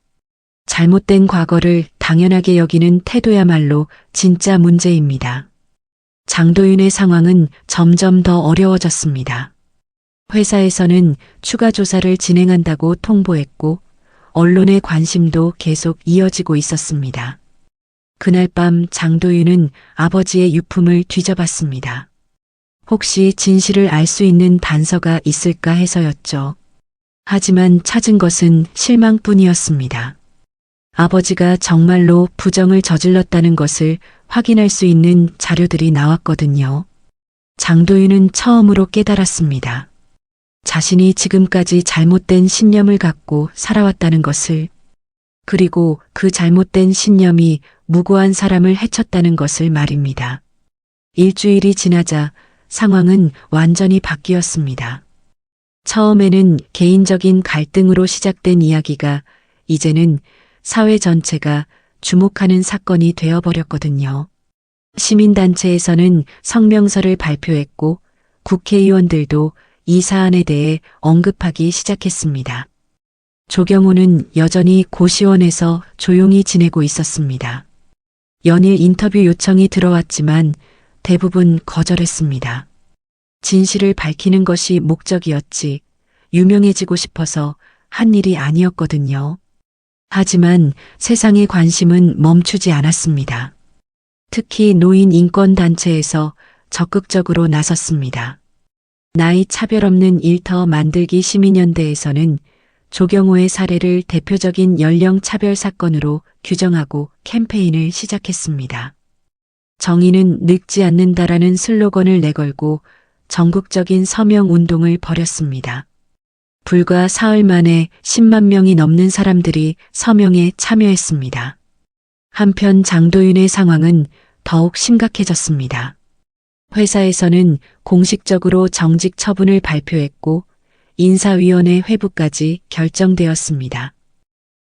A: 잘못된 과거를 당연하게 여기는 태도야말로 진짜 문제입니다. 장도윤의 상황은 점점 더 어려워졌습니다. 회사에서는 추가 조사를 진행한다고 통보했고 언론의 관심도 계속 이어지고 있었습니다. 그날 밤 장도윤은 아버지의 유품을 뒤져봤습니다. 혹시 진실을 알 수 있는 단서가 있을까 해서였죠. 하지만 찾은 것은 실망뿐이었습니다. 아버지가 정말로 부정을 저질렀다는 것을 확인할 수 있는 자료들이 나왔거든요. 장도윤은 처음으로 깨달았습니다. 자신이 지금까지 잘못된 신념을 갖고 살아왔다는 것을, 그리고 그 잘못된 신념이 무고한 사람을 해쳤다는 것을 말입니다. 일주일이 지나자 상황은 완전히 바뀌었습니다. 처음에는 개인적인 갈등으로 시작된 이야기가 이제는 사회 전체가 주목하는 사건이 되어버렸거든요. 시민단체에서는 성명서를 발표했고 국회의원들도 이 사안에 대해 언급하기 시작했습니다. 조경호는 여전히 고시원에서 조용히 지내고 있었습니다. 연일 인터뷰 요청이 들어왔지만 대부분 거절했습니다. 진실을 밝히는 것이 목적이었지 유명해지고 싶어서 한 일이 아니었거든요. 하지만 세상의 관심은 멈추지 않았습니다. 특히 노인 인권단체에서 적극적으로 나섰습니다. 나이 차별 없는 일터 만들기 시민연대에서는 조경호의 사례를 대표적인 연령 차별 사건으로 규정하고 캠페인을 시작했습니다. 정의는 늙지 않는다라는 슬로건을 내걸고 전국적인 서명 운동을 벌였습니다. 불과 사흘 만에 10만 명이 넘는 사람들이 서명에 참여했습니다. 한편 장도윤의 상황은 더욱 심각해졌습니다. 회사에서는 공식적으로 정직 처분을 발표했고 인사위원회 회부까지 결정되었습니다.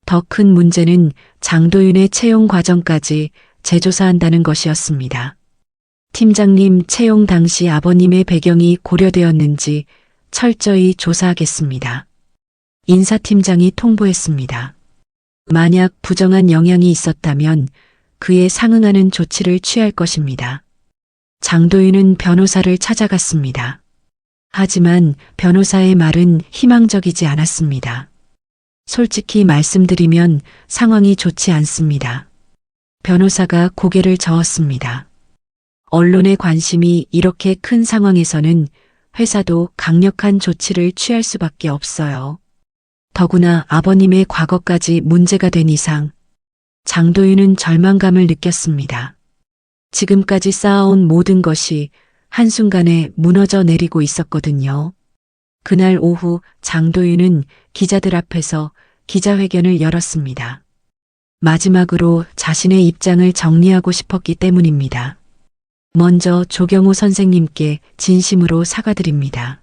A: 더 큰 문제는 장도윤의 채용 과정까지 재조사한다는 것이었습니다. 팀장님 채용 당시 아버님의 배경이 고려되었는지 철저히 조사하겠습니다. 인사팀장이 통보했습니다. 만약 부정한 영향이 있었다면 그에 상응하는 조치를 취할 것입니다. 장도윤은 변호사를 찾아갔습니다. 하지만 변호사의 말은 희망적이지 않았습니다. 솔직히 말씀드리면 상황이 좋지 않습니다. 변호사가 고개를 저었습니다. 언론의 관심이 이렇게 큰 상황에서는 회사도 강력한 조치를 취할 수밖에 없어요. 더구나 아버님의 과거까지 문제가 된 이상 장도윤은 절망감을 느꼈습니다. 지금까지 쌓아온 모든 것이 한순간에 무너져 내리고 있었거든요. 그날 오후 장도윤은 기자들 앞에서 기자회견을 열었습니다. 마지막으로 자신의 입장을 정리하고 싶었기 때문입니다. 먼저 조경호 선생님께 진심으로 사과드립니다.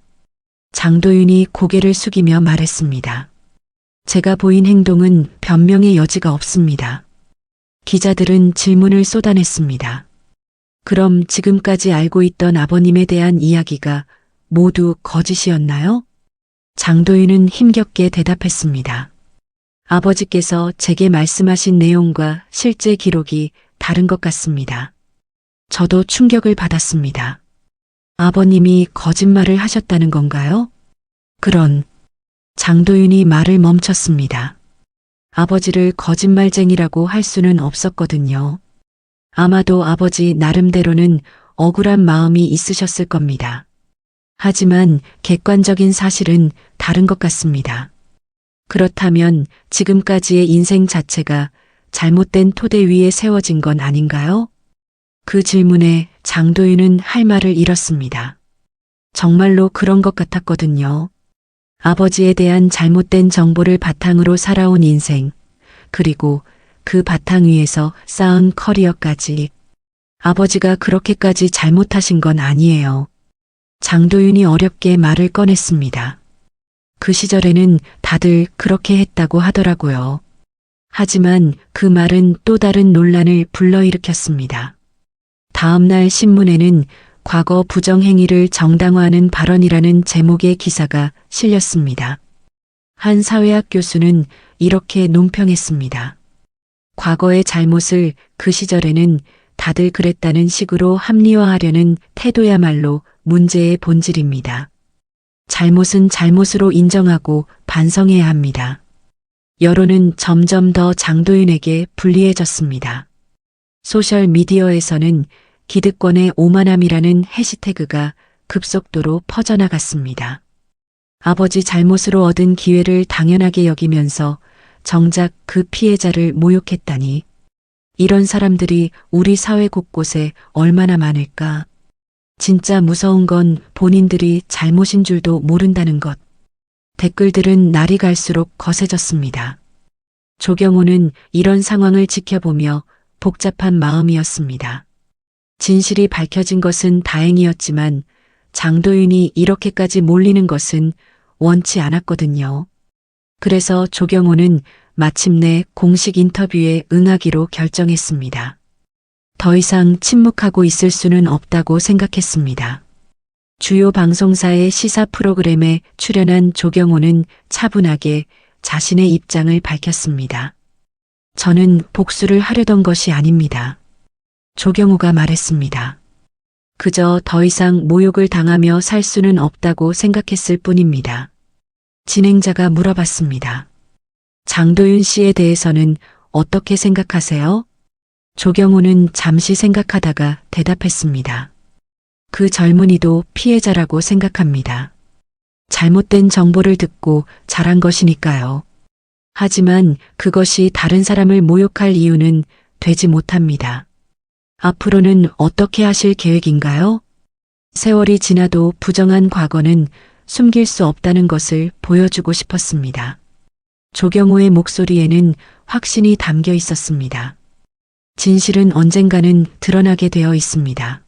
A: 장도윤이 고개를 숙이며 말했습니다. 제가 보인 행동은 변명의 여지가 없습니다. 기자들은 질문을 쏟아냈습니다. 그럼 지금까지 알고 있던 아버님에 대한 이야기가 모두 거짓이었나요? 장도윤은 힘겹게 대답했습니다. 아버지께서 제게 말씀하신 내용과 실제 기록이 다른 것 같습니다. 저도 충격을 받았습니다. 아버님이 거짓말을 하셨다는 건가요? 장도윤이 말을 멈췄습니다. 아버지를 거짓말쟁이라고 할 수는 없었거든요. 아마도 아버지 나름대로는 억울한 마음이 있으셨을 겁니다. 하지만 객관적인 사실은 다른 것 같습니다. 그렇다면 지금까지의 인생 자체가 잘못된 토대 위에 세워진 건 아닌가요? 그 질문에 장도윤은 할 말을 잃었습니다. 정말로 그런 것 같았거든요. 아버지에 대한 잘못된 정보를 바탕으로 살아온 인생, 그리고 그 바탕 위에서 쌓은 커리어까지. 아버지가 그렇게까지 잘못하신 건 아니에요. 장도윤이 어렵게 말을 꺼냈습니다. 그 시절에는 다들 그렇게 했다고 하더라고요. 하지만 그 말은 또 다른 논란을 불러일으켰습니다. 다음 날 신문에는 과거 부정행위를 정당화하는 발언이라는 제목의 기사가 실렸습니다. 한 사회학 교수는 이렇게 논평했습니다. 과거의 잘못을 그 시절에는 다들 그랬다는 식으로 합리화하려는 태도야말로 문제의 본질입니다. 잘못은 잘못으로 인정하고 반성해야 합니다. 여론은 점점 더 장도윤에게 불리해졌습니다. 소셜미디어에서는 기득권의 오만함이라는 해시태그가 급속도로 퍼져나갔습니다. 아버지 잘못으로 얻은 기회를 당연하게 여기면서 정작 그 피해자를 모욕했다니. 이런 사람들이 우리 사회 곳곳에 얼마나 많을까? 진짜 무서운 건 본인들이 잘못인 줄도 모른다는 것. 댓글들은 날이 갈수록 거세졌습니다. 조경호는 이런 상황을 지켜보며 복잡한 마음이었습니다. 진실이 밝혀진 것은 다행이었지만 장도윤이 이렇게까지 몰리는 것은 원치 않았거든요. 그래서 조경호는 마침내 공식 인터뷰에 응하기로 결정했습니다. 더 이상 침묵하고 있을 수는 없다고 생각했습니다. 주요 방송사의 시사 프로그램에 출연한 조경호는 차분하게 자신의 입장을 밝혔습니다. 저는 복수를 하려던 것이 아닙니다. 조경호가 말했습니다. 그저 더 이상 모욕을 당하며 살 수는 없다고 생각했을 뿐입니다. 진행자가 물어봤습니다. 장도윤 씨에 대해서는 어떻게 생각하세요? 조경호는 잠시 생각하다가 대답했습니다. 그 젊은이도 피해자라고 생각합니다. 잘못된 정보를 듣고 자란 것이니까요. 하지만 그것이 다른 사람을 모욕할 이유는 되지 못합니다. 앞으로는 어떻게 하실 계획인가요? 세월이 지나도 부정한 과거는 숨길 수 없다는 것을 보여주고 싶었습니다. 조경호의 목소리에는 확신이 담겨 있었습니다. 진실은 언젠가는 드러나게 되어 있습니다.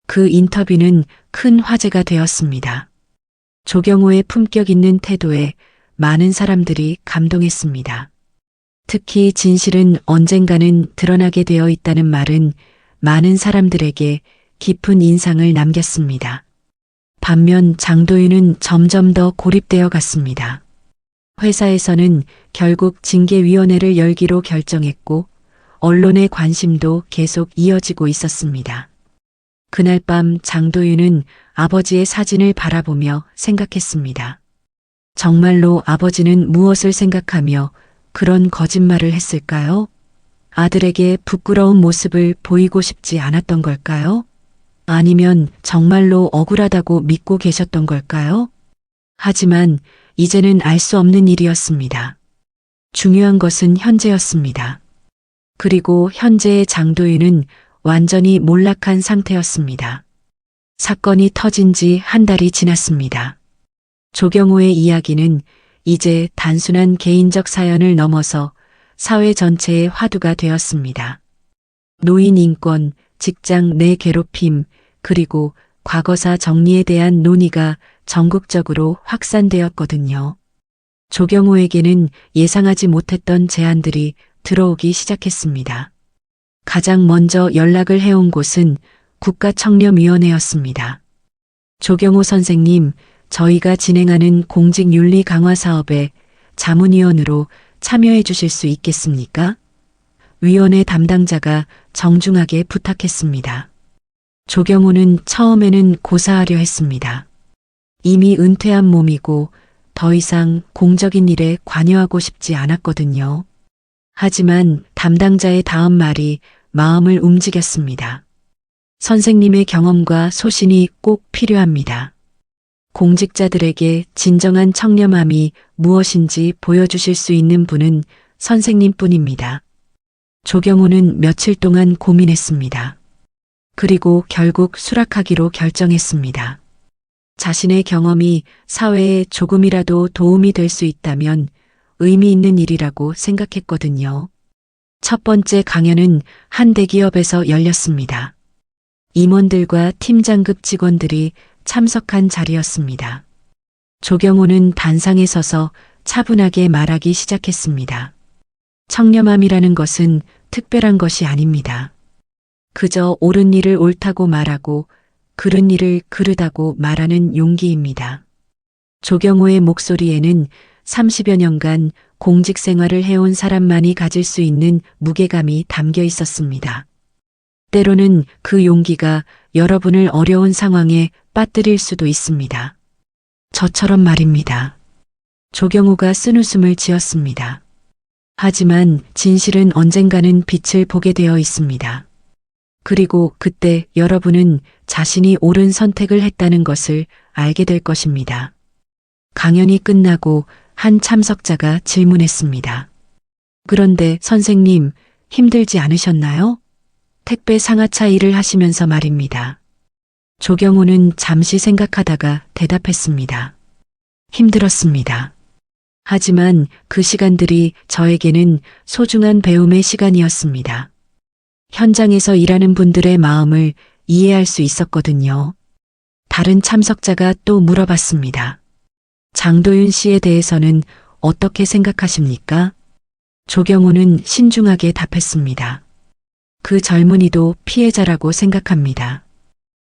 A: 그 인터뷰는 큰 화제가 되었습니다. 조경호의 품격 있는 태도에 많은 사람들이 감동했습니다. 특히 진실은 언젠가는 드러나게 되어 있다는 말은 많은 사람들에게 깊은 인상을 남겼습니다. 반면 장도윤은 점점 더 고립되어 갔습니다. 회사에서는 결국 징계위원회를 열기로 결정했고 언론의 관심도 계속 이어지고 있었습니다. 그날 밤 장도윤은 아버지의 사진을 바라보며 생각했습니다. 정말로 아버지는 무엇을 생각하며 그런 거짓말을 했을까요? 아들에게 부끄러운 모습을 보이고 싶지 않았던 걸까요? 아니면 정말로 억울하다고 믿고 계셨던 걸까요? 하지만 이제는 알 수 없는 일이었습니다. 중요한 것은 현재였습니다. 그리고 현재의 장도윤은 완전히 몰락한 상태였습니다. 사건이 터진 지 한 달이 지났습니다. 조경호의 이야기는 이제 단순한 개인적 사연을 넘어서 사회 전체의 화두가 되었습니다. 노인 인권, 직장 내 괴롭힘, 그리고 과거사 정리에 대한 논의가 전국적으로 확산되었거든요. 조경호에게는 예상하지 못했던 제안들이 들어오기 시작했습니다. 가장 먼저 연락을 해온 곳은 국가청렴위원회였습니다. 조경호 선생님, 저희가 진행하는 공직윤리 강화 사업에 자문위원으로 참여해 주실 수 있겠습니까? 위원회 담당자가 정중하게 부탁했습니다. 조경호는 처음에는 고사하려 했습니다. 이미 은퇴한 몸이고 더 이상 공적인 일에 관여하고 싶지 않았거든요. 하지만 담당자의 다음 말이 마음을 움직였습니다. 선생님의 경험과 소신이 꼭 필요합니다. 공직자들에게 진정한 청렴함이 무엇인지 보여주실 수 있는 분은 선생님뿐입니다. 조경호는 며칠 동안 고민했습니다. 그리고 결국 수락하기로 결정했습니다. 자신의 경험이 사회에 조금이라도 도움이 될 수 있다면 의미 있는 일이라고 생각했거든요. 첫 번째 강연은 한 대기업에서 열렸습니다. 임원들과 팀장급 직원들이 참석한 자리였습니다. 조경호는 단상에 서서 차분하게 말하기 시작했습니다. 청렴함이라는 것은 특별한 것이 아닙니다. 그저 옳은 일을 옳다고 말하고 그른 일을 그르다고 말하는 용기입니다. 조경호의 목소리에는 30여 년간 공직 생활을 해온 사람만이 가질 수 있는 무게감이 담겨 있었습니다. 때로는 그 용기가 여러분을 어려운 상황에 빠뜨릴 수도 있습니다. 저처럼 말입니다. 조경호가 쓴웃음을 지었습니다. 하지만 진실은 언젠가는 빛을 보게 되어 있습니다. 그리고 그때 여러분은 자신이 옳은 선택을 했다는 것을 알게 될 것입니다. 강연이 끝나고 한 참석자가 질문했습니다. 그런데 선생님, 힘들지 않으셨나요? 택배 상하차 일을 하시면서 말입니다. 조경호는 잠시 생각하다가 대답했습니다. 힘들었습니다. 하지만 그 시간들이 저에게는 소중한 배움의 시간이었습니다. 현장에서 일하는 분들의 마음을 이해할 수 있었거든요. 다른 참석자가 또 물어봤습니다. 장도윤 씨에 대해서는 어떻게 생각하십니까? 조경호는 신중하게 답했습니다. 그 젊은이도 피해자라고 생각합니다.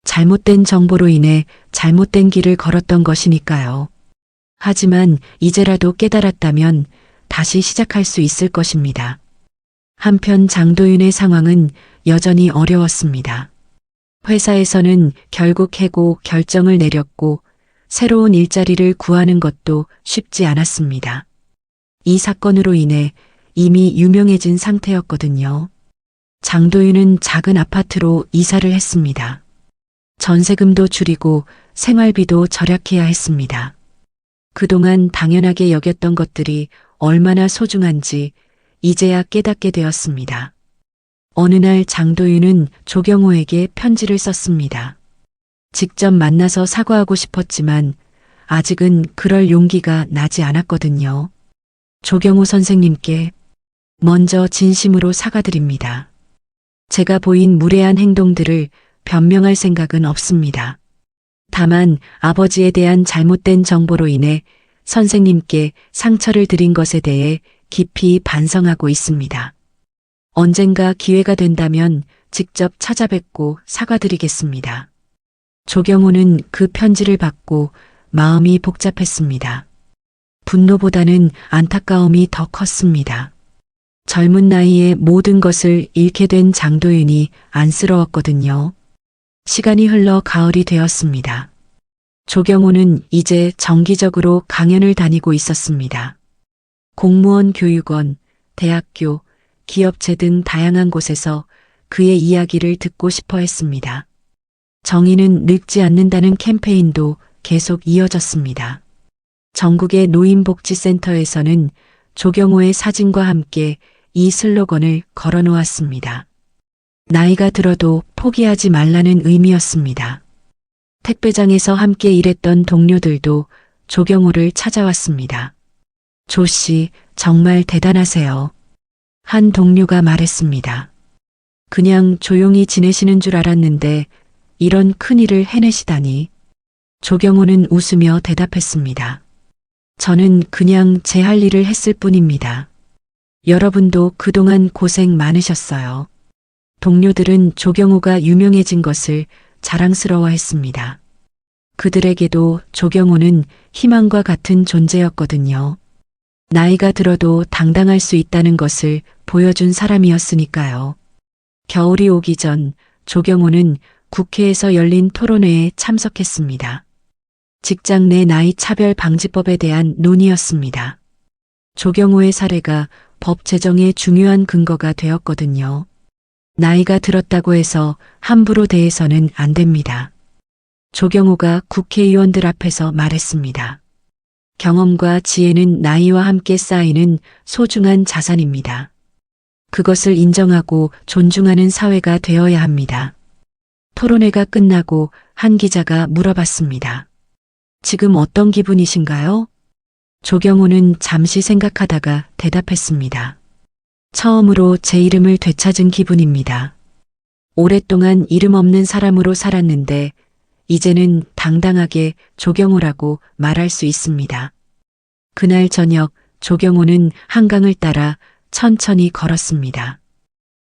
A: 잘못된 정보로 인해 잘못된 길을 걸었던 것이니까요. 하지만 이제라도 깨달았다면 다시 시작할 수 있을 것입니다. 한편 장도윤의 상황은 여전히 어려웠습니다. 회사에서는 결국 해고 결정을 내렸고 새로운 일자리를 구하는 것도 쉽지 않았습니다. 이 사건으로 인해 이미 유명해진 상태였거든요. 장도윤은 작은 아파트로 이사를 했습니다. 전세금도 줄이고 생활비도 절약해야 했습니다. 그동안 당연하게 여겼던 것들이 얼마나 소중한지 이제야 깨닫게 되었습니다. 어느 날 장도윤은 조경호에게 편지를 썼습니다. 직접 만나서 사과하고 싶었지만 아직은 그럴 용기가 나지 않았거든요. 조경호 선생님께 먼저 진심으로 사과드립니다. 제가 보인 무례한 행동들을 변명할 생각은 없습니다. 다만 아버지에 대한 잘못된 정보로 인해 선생님께 상처를 드린 것에 대해 깊이 반성하고 있습니다. 언젠가 기회가 된다면 직접 찾아뵙고 사과드리겠습니다. 조경호는 그 편지를 받고 마음이 복잡했습니다. 분노보다는 안타까움이 더 컸습니다. 젊은 나이에 모든 것을 잃게 된 장도윤이 안쓰러웠거든요. 시간이 흘러 가을이 되었습니다. 조경호는 이제 정기적으로 강연을 다니고 있었습니다. 공무원 교육원, 대학교, 기업체 등 다양한 곳에서 그의 이야기를 듣고 싶어 했습니다. 정의는 늙지 않는다는 캠페인도 계속 이어졌습니다. 전국의 노인복지센터에서는 조경호의 사진과 함께 이 슬로건을 걸어놓았습니다. 나이가 들어도 포기하지 말라는 의미였습니다. 택배장에서 함께 일했던 동료들도 조경호를 찾아왔습니다. 조 씨, 정말 대단하세요. 한 동료가 말했습니다. 그냥 조용히 지내시는 줄 알았는데 이런 큰일을 해내시다니. 조경호는 웃으며 대답했습니다. 저는 그냥 제 할 일을 했을 뿐입니다. 여러분도 그동안 고생 많으셨어요. 동료들은 조경호가 유명해진 것을 자랑스러워했습니다. 그들에게도 조경호는 희망과 같은 존재였거든요. 나이가 들어도 당당할 수 있다는 것을 보여준 사람이었으니까요. 겨울이 오기 전 조경호는 국회에서 열린 토론회에 참석했습니다. 직장 내 나이 차별 방지법에 대한 논의였습니다. 조경호의 사례가 법 제정의 중요한 근거가 되었거든요. 나이가 들었다고 해서 함부로 대해서는 안 됩니다. 조경호가 국회의원들 앞에서 말했습니다. 경험과 지혜는 나이와 함께 쌓이는 소중한 자산입니다. 그것을 인정하고 존중하는 사회가 되어야 합니다. 토론회가 끝나고 한 기자가 물어봤습니다. 지금 어떤 기분이신가요? 조경호는 잠시 생각하다가 대답했습니다. 처음으로 제 이름을 되찾은 기분입니다. 오랫동안 이름 없는 사람으로 살았는데 이제는 당당하게 조경호라고 말할 수 있습니다. 그날 저녁 조경호는 한강을 따라 천천히 걸었습니다.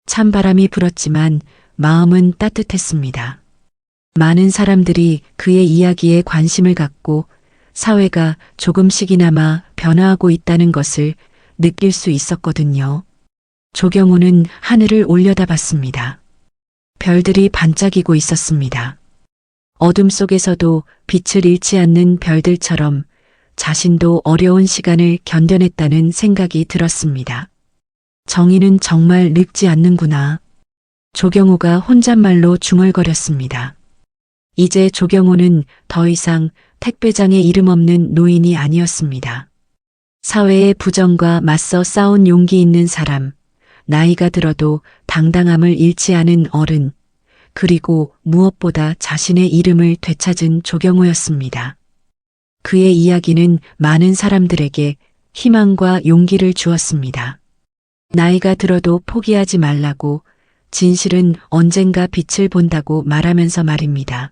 A: 찬바람이 불었지만 마음은 따뜻했습니다. 많은 사람들이 그의 이야기에 관심을 갖고 사회가 조금씩이나마 변화하고 있다는 것을 느낄 수 있었거든요. 조경호는 하늘을 올려다봤습니다. 별들이 반짝이고 있었습니다. 어둠 속에서도 빛을 잃지 않는 별들처럼 자신도 어려운 시간을 견뎌냈다는 생각이 들었습니다. 정의는 정말 늙지 않는구나. 조경호가 혼잣말로 중얼거렸습니다. 이제 조경호는 더 이상 택배장에 이름 없는 노인이 아니었습니다. 사회의 부정과 맞서 싸운 용기 있는 사람, 나이가 들어도 당당함을 잃지 않은 어른, 그리고 무엇보다 자신의 이름을 되찾은 조경호였습니다. 그의 이야기는 많은 사람들에게 희망과 용기를 주었습니다. 나이가 들어도 포기하지 말라고, 진실은 언젠가 빛을 본다고 말하면서 말입니다.